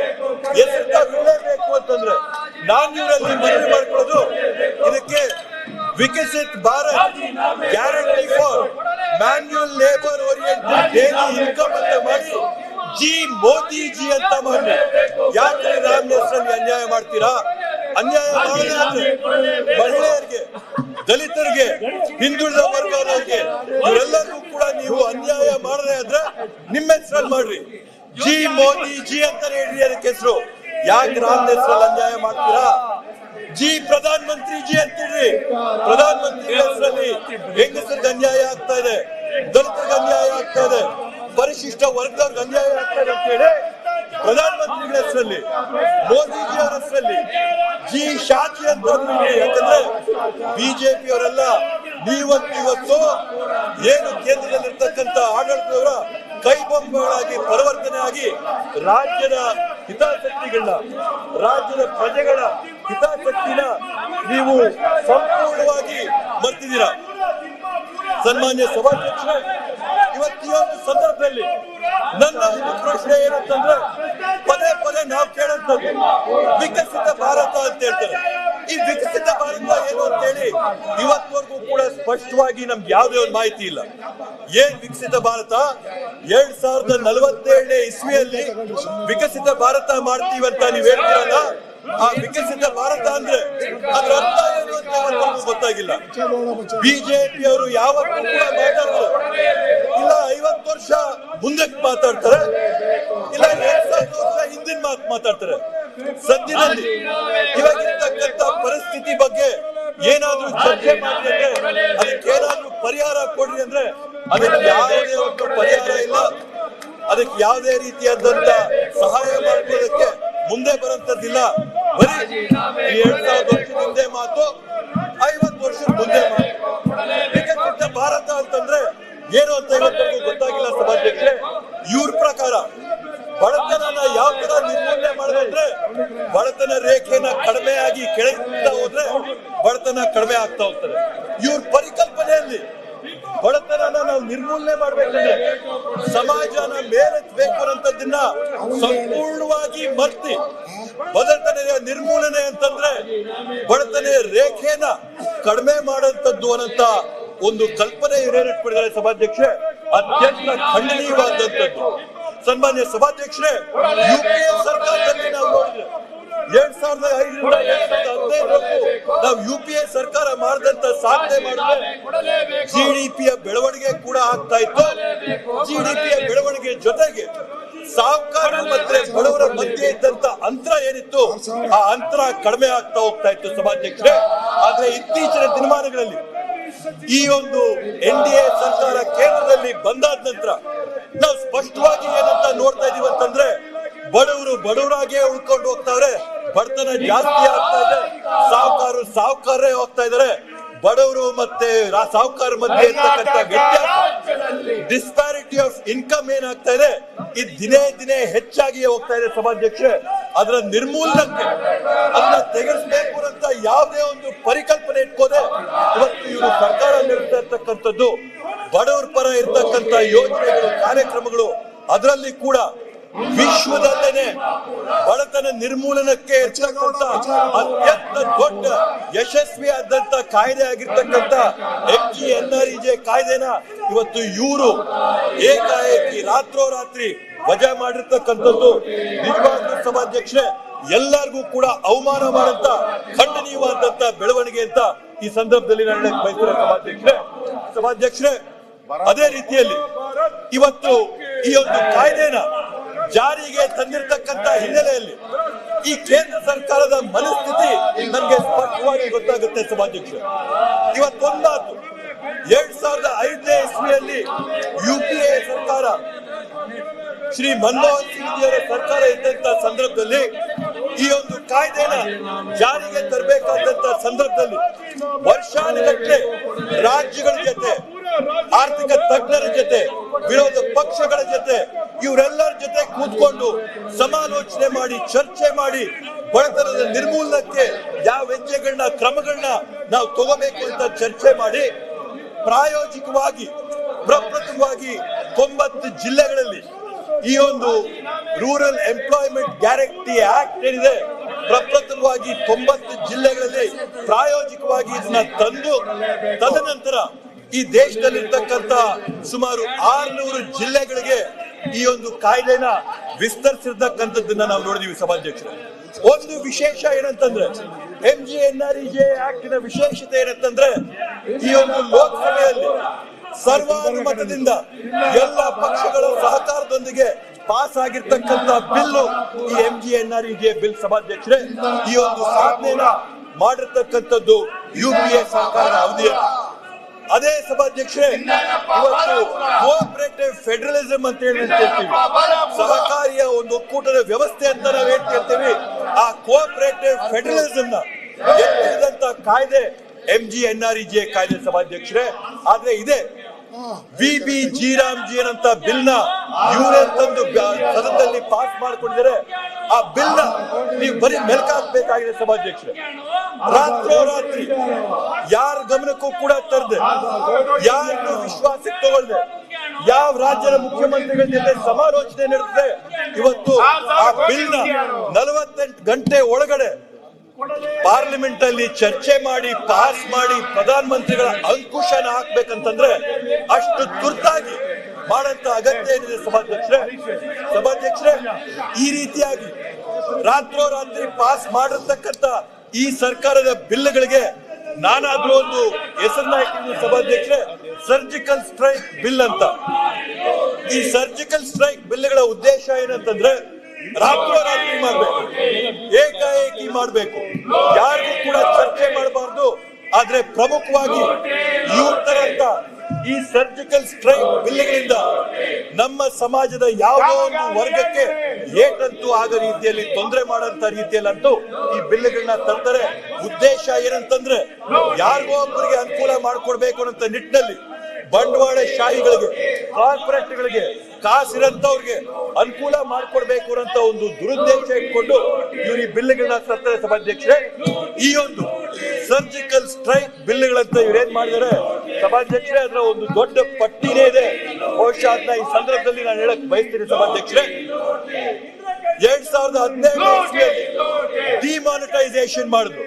ಹೆಸರು ತಾವಿರಲೇಬೇಕು ಅಂತಂದ್ರೆ ನಾನು ಇವರಲ್ಲಿ ಮನವಿ ಮಾಡ್ಕೊಳ್ಳೋದು, ಇದಕ್ಕೆ Viksit Bharat guarantee for manual labour oriented daily income ಅಂತ ಮಾಡಿ ಮೋದಿ ಜಿ ಅಂತ ಮಾಡಿ. ಯಾಕೆ ರಾಮ್ ಹೆಸರಲ್ಲಿ ಅನ್ಯಾಯ ಮಾಡ್ತೀರಾ? ಅನ್ಯಾಯ ಮಾಡೋದಾದ್ರೆ ಮಹಿಳೆಯರಿಗೆ, ದಲಿತರಿಗೆ, ಹಿಂದುಳಿದ ವರ್ಗದವರಿಗೆ ಇವರೆಲ್ಲರಿಗೂ ಕೂಡ ನೀವು ಅನ್ಯಾಯ ಮಾಡದೇ ಆದ್ರೆ ನಿಮ್ಮ ಹೆಸರಲ್ಲಿ ಮಾಡ್ರಿ, ಮೋದಿ ಜಿ ಅಂತಾನೆ ಹೇಳ್ರಿ ಅದಕ್ಕೆ ಹೆಸರು. ಯಾಕೆ ರಾಮ್ ಹೆಸರಲ್ಲಿ ಅನ್ಯಾಯ ಮಾಡ್ತೀರಾ? ಜಿ ಪ್ರಧಾನ ಮಂತ್ರಿ ಜಿ ಅಂತೀರಿ. ಪ್ರಧಾನ ಮಂತ್ರಿ ಹೆಸರಲ್ಲಿ ಹೆಂಗಸರಿಗೆ ಅನ್ಯಾಯ ಆಗ್ತಾ ಇದೆ, ದಲಿತರಿಗೆ ಅನ್ಯಾಯ ಆಗ್ತಾ ಇದೆ, ಪರಿಶಿಷ್ಟ ವರ್ಗದವ್ರಿಗೆ ಅನ್ಯಾಯ ಆಗ್ತಾ ಇದೆ ಅಂತ ಹೇಳಿ ಪ್ರಧಾನ ಮಂತ್ರಿಗಳ ಹೆಸರಲ್ಲಿ, ಮೋದಿಜಿ ಅವರ ಹೆಸರಲ್ಲಿ ಜಿ ಶಾಜಿ ಅಂತ. ಯಾಕಂದ್ರೆ ಬಿಜೆಪಿ ಅವರೆಲ್ಲ ಇವತ್ತು ಏನು ಕೇಂದ್ರದಲ್ಲಿರ್ತಕ್ಕಂಥ ಆಡಳಿತದವರ ಕೈಬೊಂಬೆಗಳಾಗಿ ಪರಿವರ್ತನೆ ಆಗಿ ರಾಜ್ಯದ ಹಿತಾಸಕ್ತಿಗಳನ್ನ, ರಾಜ್ಯದ ಪ್ರಜೆಗಳ ಹಿತಾಸಕ್ತಿನ ನೀವು ಸಂಪೂರ್ಣವಾಗಿ ಮರ್ತಿದ್ದೀರಾ. ಸನ್ಮಾನ್ಯ ಸಭಾಧ್ಯಕ್ಷರೇ, ಇವತ್ತು ಈ ಒಂದು ಸಂದರ್ಭದಲ್ಲಿ ನನ್ನ ಒಂದು ಪ್ರಶ್ನೆ ಏನಂತಂದ್ರೆ, ಪದೇ ಪದೇ ನಾವು ಕೇಳಂತದ್ದು ವಿಕಸಿತ ಭಾರತ ಅಂತ ಹೇಳ್ತಾರೆ. ಈ ವಿಕಸಿತ ಭಾರತ ಏನು ಅಂತ ಹೇಳಿ ಇವತ್ತವರೆಗೂ ಕೂಡ ಸ್ಪಷ್ಟವಾಗಿ ನಮ್ಗೆ ಯಾವುದೇ ಒಂದು ಮಾಹಿತಿ ಇಲ್ಲ. ಏನ್ ವಿಕಸಿತ ಭಾರತ? 2047ನೇ ಇಸ್ವಿಯಲ್ಲಿ ವಿಕಸಿತ ಭಾರತ ಮಾಡ್ತೀವಿ ಅಂತ ನೀವು ಹೇಳ್ತೀರಲ್ಲ, ಆ ವಿಕಸಿತ ಭಾರತ ಅಂದ್ರೆ ಅದ್ರ ಅರ್ಥ ಏನು ಅಂತ ಇವತ್ತು ಗೊತ್ತಾಗಿಲ್ಲ. ಬಿಜೆಪಿ ಅವರು ಯಾವತ್ತೂ ಕೂಡ ಮಾತಾಡ್ತಾರೆ, ಇಲ್ಲ 50 ವರ್ಷ ಮುಂದಕ್ಕೆ ಮಾತಾಡ್ತಾರೆ, ಇಲ್ಲ 2000 ವರ್ಷ ಹಿಂದಿನ ಮಾತಾಡ್ತಾರೆ. ಸದ್ಯದಲ್ಲಿ ಇವಾಗಿರ್ತಕ್ಕಂಥ ಪರಿಸ್ಥಿತಿ ಬಗ್ಗೆ ಏನಾದ್ರೂ ಚರ್ಚೆ ಮಾಡಿದ್ರೆ ಅದಕ್ಕೆ ಏನಾದ್ರೂ ಪರಿಹಾರ ಕೊಡ್ರಿ ಅಂದ್ರೆ ಅದಕ್ಕೆ ಯಾವುದೇ ಒಂದು ಪರಿಹಾರ ಇಲ್ಲ. ಅದಕ್ಕೆ ಯಾವುದೇ ರೀತಿಯಾದಂತ ಸಹಾಯ ಮಾಡೋದಕ್ಕೆ ಮುಂದೆ ಬರುವಂತದ್ದಿಲ್ಲ. ಬರೀ 2000 ವರ್ಷದ ಹಿಂದೆ ಮಾತು, 50 ವರ್ಷದ ಮುಂದೆ ಮಾತು. ವಿಕಸಿತ ಭಾರತ ಅಂತಂದ್ರೆ ಏನು ಅಂತ ಇವತ್ತಿಗೂ ಗೊತ್ತಾಗಿಲ್ಲ ಸಭಾಧ್ಯಕ್ಷರೇ. ಇವ್ರ ಪ್ರಕಾರ ಬಡತನನ ಯಾವ ತರ ನಿರ್ಮೂಲನೆ ಮಾಡೋದಂದ್ರೆ, ಬಡತನ ರೇಖೆನ ಕಡಿಮೆ ಆಗಿ ಕೆಳಗಿಂದ ಹೋದ್ರೆ ಬಡತನ ಕಡಿಮೆ ಆಗ್ತಾ ಹೋಗ್ತದೆ. ಇವ್ರ ಪರಿಕಲ್ಪನೆಯಲ್ಲಿ ಬಡತನನ ನಾವು ನಿರ್ಮೂಲನೆ ಮಾಡ್ಬೇಕಂದ್ರೆ, ಸಮಾಜನ ಮೇಲೆತ್ತಬೇಕು ಅನ್ನೋದನ್ನ ಸಂಪೂರ್ಣವಾಗಿ ಮರ್ತಿ ಬಡತನ ನಿರ್ಮೂಲನೆ ಅಂತಂದ್ರೆ ಬಡತನ ರೇಖೆನ ಕಡಿಮೆ ಮಾಡೋಂಥದ್ದು ಅನ್ನಂತ ಒಂದು ಕಲ್ಪನೆ ಇಟ್ಬಿಟ್ಟಿದ್ದಾರೆ ಸಭಾಧ್ಯಕ್ಷರೇ. ಅತ್ಯಂತ ಖಂಡನೀಯವಾದಂಥದ್ದು. ಸನ್ಮಾನ್ಯ ಸಭಾಧ್ಯಕ್ಷರೇ, ಯುಪಿಎ ಸರ್ಕಾರದಲ್ಲಿ ನಾವು ನೋಡಿದ್ರೆ 2005ರಿಂದ 2015 ನಾವು ಯುಪಿಎ ಸರ್ಕಾರ ಮಾಡಿದಂತ ಸಾಧನೆ ಮಾಡಿದ್ರೆ ಜಿಡಿಪಿಯ ಬೆಳವಣಿಗೆ ಕೂಡ ಆಗ್ತಾ ಇತ್ತು. ಜಿಡಿಪಿಯ ಬೆಳವಣಿಗೆ ಜೊತೆಗೆ ಸಾಹುಕಾರ ಮತ್ತೆ ಬಡವರ ಮಧ್ಯೆ ಇದ್ದಂತ ಅಂತರ ಏನಿತ್ತು, ಆ ಅಂತರ ಕಡಿಮೆ ಆಗ್ತಾ ಹೋಗ್ತಾ ಇತ್ತು ಸಭಾಧ್ಯಕ್ಷರೇ. ಆದ್ರೆ ಇತ್ತೀಚಿನ ದಿನಮಾನಗಳಲ್ಲಿ ಈ ಒಂದು NDA ಸರ್ಕಾರ ಕೇಂದ್ರದಲ್ಲಿ ಬಂದಾದ ನಂತರ ನಾವು ಸ್ಪಷ್ಟವಾಗಿ ಏನಂತ ನೋಡ್ತಾ ಇದೀವಿ ಅಂತಂದ್ರೆ, ಬಡವರಾಗಿಯೇ ಉಳ್ಕೊಂಡು ಹೋಗ್ತಾವ್ರೆ, ಬಡತನ ಜಾಸ್ತಿ ಆಗ್ತಾ ಇದೆ, ಸಾಹುಕಾರರೇ ಹೋಗ್ತಾ ಇದಾರೆ. ಬಡವರು ಮತ್ತೆ ಸಾಹುಕಾರ ಮಧ್ಯೆ ಇರ್ತಕ್ಕಂಥ ವ್ಯತ್ಯಾಸ, ಡಿಸ್ಪ್ಯಾರಿಟಿ ಆಫ್ ಇನ್ಕಮ್ ಏನಾಗ್ತಾ ಇದೆ, ಇದು ದಿನೇ ಹೆಚ್ಚಾಗಿಯೇ ಹೋಗ್ತಾ ಇದೆ ಸಭಾಧ್ಯಕ್ಷೆ. ಅದರ ನಿರ್ಮೂಲನಕ್ಕೆ ಅದನ್ನ ತೆಗೆಸಬೇಕು ಅಂತ ಯಾವುದೇ ಒಂದು ಪರಿಕಲ್ಪನೆ ಇಟ್ಕೋದೆ ಇವತ್ತು ಇವರು ಸರ್ಕಾರ ನಡೆಸ್ತಾ ಇರ್ತಕ್ಕಂಥದ್ದು ಬಡವರ ಪರ ಇರ್ತಕ್ಕಂಥ ಯೋಜನೆಗಳು, ಕಾರ್ಯಕ್ರಮಗಳು, ಅದರಲ್ಲಿ ಕೂಡ ವಿಶ್ವದಲ್ಲೇನೆ ಬಡತನ ನಿರ್ಮೂಲನಕ್ಕೆ ಇರ್ತಕ್ಕಂಥ ಅತ್ಯಂತ ದೊಡ್ಡ ಯಶಸ್ವಿಯಾದಂತ ಕಾಯ್ದೆ ಆಗಿರ್ತಕ್ಕಂಥ MGNREGA ಕಾಯ್ದೆನ ಇವತ್ತು ಇವರು ಏಕಾಏಕಿ ರಾತ್ರೋರಾತ್ರಿ ವಜಾ ಮಾಡಿರ್ತಕ್ಕಂಥದ್ದು ನಿಜವಾಗ್ಲೂ ಸಭಾಧ್ಯಕ್ಷರೇ ಎಲ್ಲರಿಗೂ ಕೂಡ ಅವಮಾನ ಮಾಡಂತ ಖಂಡನೀಯವಾದಂತ ಬೆಳವಣಿಗೆ ಅಂತ ಈ ಸಂದರ್ಭದಲ್ಲಿ ನಾನು ಬಯಸ್ತಾರೆ ಸಭಾಧ್ಯಕ್ಷರೇ. ಅದೇ ರೀತಿಯಲ್ಲಿ ಇವತ್ತು ಈ ಒಂದು ಕಾಯ್ದೆನ ಜಾರಿಗೆ ತಂದಿರತಕ್ಕಂತ ಹಿನ್ನೆಲೆಯಲ್ಲಿ ಈ ಕೇಂದ್ರ ಸರ್ಕಾರದ ಮನಸ್ಥಿತಿ ನನಗೆ ಸ್ಪಷ್ಟವಾಗಿ ಗೊತ್ತಾಗುತ್ತೆ ಸಭಾಧ್ಯಕ್ಷ. ಇವತ್ತೊಂದಾತು 2005ನೇ ಇಸ್ವಿಯಲ್ಲಿ UPA ಸರ್ಕಾರ ಶ್ರೀ ಮನಮೋಹನ್ ಸಿಂಗ್ ಅವರ ಸರ್ಕಾರ ಇದ್ದಂತ ಸಂದರ್ಭದಲ್ಲಿ ಈ ಒಂದು ಕಾಯ್ದೆನ ಜಾರಿಗೆ ತರಬೇಕಾದಂತ ಸಂದರ್ಭದಲ್ಲಿ ವರ್ಷಾನುಗಟ್ಟಲೆ ರಾಜ್ಯಗಳ ಜೊತೆ, ಆರ್ಥಿಕ ತಜ್ಞರ ಜೊತೆ, ವಿರೋಧ ಪಕ್ಷಗಳ ಜೊತೆ, ಇವರೆಲ್ಲರ ಜೊತೆ ಕೂತ್ಕೊಂಡು ಸಮಾಲೋಚನೆ ಮಾಡಿ, ಚರ್ಚೆ ಮಾಡಿ, ಬಡತನದ ನಿರ್ಮೂಲನಕ್ಕೆ ಯಾವ ಹೆಜ್ಜೆಗಳನ್ನ, ಕ್ರಮಗಳನ್ನ ನಾವು ತಗೋಬೇಕು ಅಂತ ಚರ್ಚೆ ಮಾಡಿ ಪ್ರಾಯೋಗಿಕವಾಗಿ ಪ್ರಪ್ರಥಮವಾಗಿ 90 ಜಿಲ್ಲೆಗಳಲ್ಲಿ ಈ ಒಂದು ರೂರಲ್ ಎಂಪ್ಲಾಯ್ಮೆಂಟ್ ಗ್ಯಾರಂಟಿ ಆಕ್ಟ್ ಏನಿದೆ ಪ್ರಪ್ರಥಮವಾಗಿ 90 ಜಿಲ್ಲೆಗಳಲ್ಲಿ ಪ್ರಾಯೋಗಿಕವಾಗಿ ಇದನ್ನ ತಂದು ತದನಂತರ ಈ ದೇಶದಲ್ಲಿರ್ತಕ್ಕಂಥ ಸುಮಾರು 600 ಜಿಲ್ಲೆಗಳಿಗೆ ಈ ಒಂದು ಕಾಯ್ದೆನ ವಿಸ್ತರಿಸಿರ್ತಕ್ಕಂಥದ್ದನ್ನ ನಾವು ನೋಡಿದೀವಿ ಸಭಾಧ್ಯಕ್ಷರು. ಒಂದು ವಿಶೇಷ ಏನಂತಂದ್ರೆ MGNREGA ಆಕ್ಟ್ ನ ವಿಶೇಷತೆ ಏನಂತಂದ್ರೆ ಈ ಒಂದು ಲೋಕಸಭೆಯಲ್ಲಿ ಸರ್ವಾನುಮತದಿಂದ ಎಲ್ಲ ಪಕ್ಷಗಳ ಸಹಕಾರದೊಂದಿಗೆ ಪಾಸ್ ಆಗಿರ್ತಕ್ಕಂಥ ಬಿಲ್ಲು ಈ MGNREGA ಬಿಲ್ ಸಭಾಧ್ಯಕ್ಷರೇ. ಈ ಒಂದು ಸಾಧನೆನ ಮಾಡಿರ್ತಕ್ಕಂಥದ್ದು UPA ಸರ್ಕಾರದ ಅವಧಿಯಲ್ಲಿ. ಅದೇ ಸಭಾಧ್ಯಕ್ಷರೇ, ಇವತ್ತು ಕೋಆಪರೇಟಿವ್ ಫೆಡರಲಿಸಂ ಅಂತ ಹೇಳ್ತೀವಿ, ಸಹಕಾರಿಯ ಒಂದು ಒಕ್ಕೂಟದ ವ್ಯವಸ್ಥೆ ಅಂತ ನಾವು ಹೇಳ್ತಿರ್ತೀವಿ. ಆ ಕೋಆಪರೇಟಿವ್ ಫೆಡರಲಿಸಂ ನ ಎತ್ತಿದಂತ ಕಾಯ್ದೆ MGNREGA ಕಾಯ್ದೆ ಸಭಾಧ್ಯಕ್ಷರೇ. ಆದ್ರೆ ಇದೆ VBG ಅಂತ ಬಿಲ್ ನ ಇವರೇ ತಂದು ಸದನದಲ್ಲಿ ಪಾಸ್ ಮಾಡಿಕೊಂಡಿದ್ದಾರೆ. ಆ ಬಿಲ್ ನ ನೀವು ಬರೀ ಮೆಲ್ಕಾಕ್ಬೇಕಾಗಿದೆ ಸಭಾಧ್ಯಕ್ಷರೇ. ರಾತ್ರೋರಾತ್ರಿ ಯಾರ ಗಮನಕ್ಕೂ ಕೂಡ ತರದೆ, ಯಾರನ್ನು ವಿಶ್ವಾಸಕ್ಕೆ ತಗೊಳ್ದೆ, ಯಾವ ರಾಜ್ಯದ ಮುಖ್ಯಮಂತ್ರಿಗಳ ಜೊತೆ ಸಮಾಲೋಚನೆ ನಡೆದಿದೆ, ಇವತ್ತು ಆ ಬಿಲ್ ನ 48 ಗಂಟೆ ಒಳಗಡೆ ಪಾರ್ಲಿಮೆಂಟ್ ಅಲ್ಲಿ ಚರ್ಚೆ ಮಾಡಿ ಪಾಸ್ ಮಾಡಿ ಪ್ರಧಾನಮಂತ್ರಿಗಳ ಅಂಕುಶನ ಹಾಕ್ಬೇಕಂತಂದ್ರೆ ಅಷ್ಟು ತುರ್ತಾಗಿ ಮಾಡಂತ ಅಗತ್ಯ ಏನಿದೆ ಸಭಾಧ್ಯಕ್ಷರೇ. ಈ ರೀತಿಯಾಗಿ ರಾತ್ರೋರಾತ್ರಿ ಪಾಸ್ ಮಾಡಿರ್ತಕ್ಕಂಥ ಈ ಸರ್ಕಾರದ ಬಿಲ್ಗಳಿಗೆ ನಾನಾದ್ರೂ ಒಂದು ಹೆಸರನ್ನ ಹಾಕಿದ್ದೀನಿ ಸಭಾಧ್ಯಕ್ಷರೇ, ಸರ್ಜಿಕಲ್ ಸ್ಟ್ರೈಕ್ ಬಿಲ್ ಅಂತ. ಈ ಸರ್ಜಿಕಲ್ ಸ್ಟ್ರೈಕ್ ಬಿಲ್ಗಳ ಉದ್ದೇಶ ಏನಂತಂದ್ರೆ ರಾತ್ರೋರಾತ್ರಿ ಮಾಡಬೇಕು, ಏಕಾಏಕಿ ಮಾಡಬೇಕು, ಯಾರಿಗೂ ಕೂಡ ಚರ್ಚೆ ಮಾಡಬಾರ್ದು. ಆದ್ರೆ ಪ್ರಮುಖವಾಗಿ ಇವ್ರ ತರಂತ ಈ ಸರ್ಜಿಕಲ್ ಸ್ಟ್ರೈಕ್ ಬಿಲ್ಗಳಿಂದ ನಮ್ಮ ಸಮಾಜದ ಯಾವುದೋ ಒಂದು ವರ್ಗಕ್ಕೆ ಏಟಂತೂ ಆಗ ರೀತಿಯಲ್ಲಿ ತೊಂದರೆ ಮಾಡಂತ ರೀತಿಯಲ್ಲಂತೂ ಈ ಬಿಲ್ಗಳನ್ನ ತಂದರೆ. ಉದ್ದೇಶ ಏನಂತಂದ್ರೆ ಯಾರಿಗೋ ಒಬ್ಬರಿಗೆ ಅನುಕೂಲ ಮಾಡಿಕೊಡ್ಬೇಕು ಅನ್ನೋ ನಿಟ್ಟಿನಲ್ಲಿ ಬಂಡವಾಳ ಶಾಹಿಗಳಿಗೆ, ಕಾರ್ಪೊರೇಟ್ಗಳಿಗೆ, ಕಾಸಿರಂತವ್ರಿಗೆ ಅನುಕೂಲ ಮಾಡಿಕೊಡ್ಬೇಕು ಅಂತ ಒಂದು ದುರುದ್ದೇಶ ಇಟ್ಕೊಂಡು ಇವರು ಈ ಬಿಲ್ಗಳನ್ನ ತರ್ತಾರೆ ಸಭಾಧ್ಯಕ್ಷರೇ. ಈ ಒಂದು ಸರ್ಜಿಕಲ್ ಸ್ಟ್ರೈಕ್ ಬಿಲ್ಗಳಂತ ಇವ್ರೇನ್ ಮಾಡಿದ್ದಾರೆ ಸಭಾಧ್ಯಕ್ಷರೇ, ಅದರ ಒಂದು ದೊಡ್ಡ ಪಟ್ಟಿನೇ ಇದೆ. ಬಹುಶಃ ಅದನ್ನ ಈ ಸಂದರ್ಭದಲ್ಲಿ ನಾನು ಹೇಳಕ್ ಬಯಸ್ತೀನಿ ಸಭಾಧ್ಯಕ್ಷರೇ. 2015 ಡಿಮಾನಿಟೈಸೇಷನ್ ಮಾಡಿದ್ರು,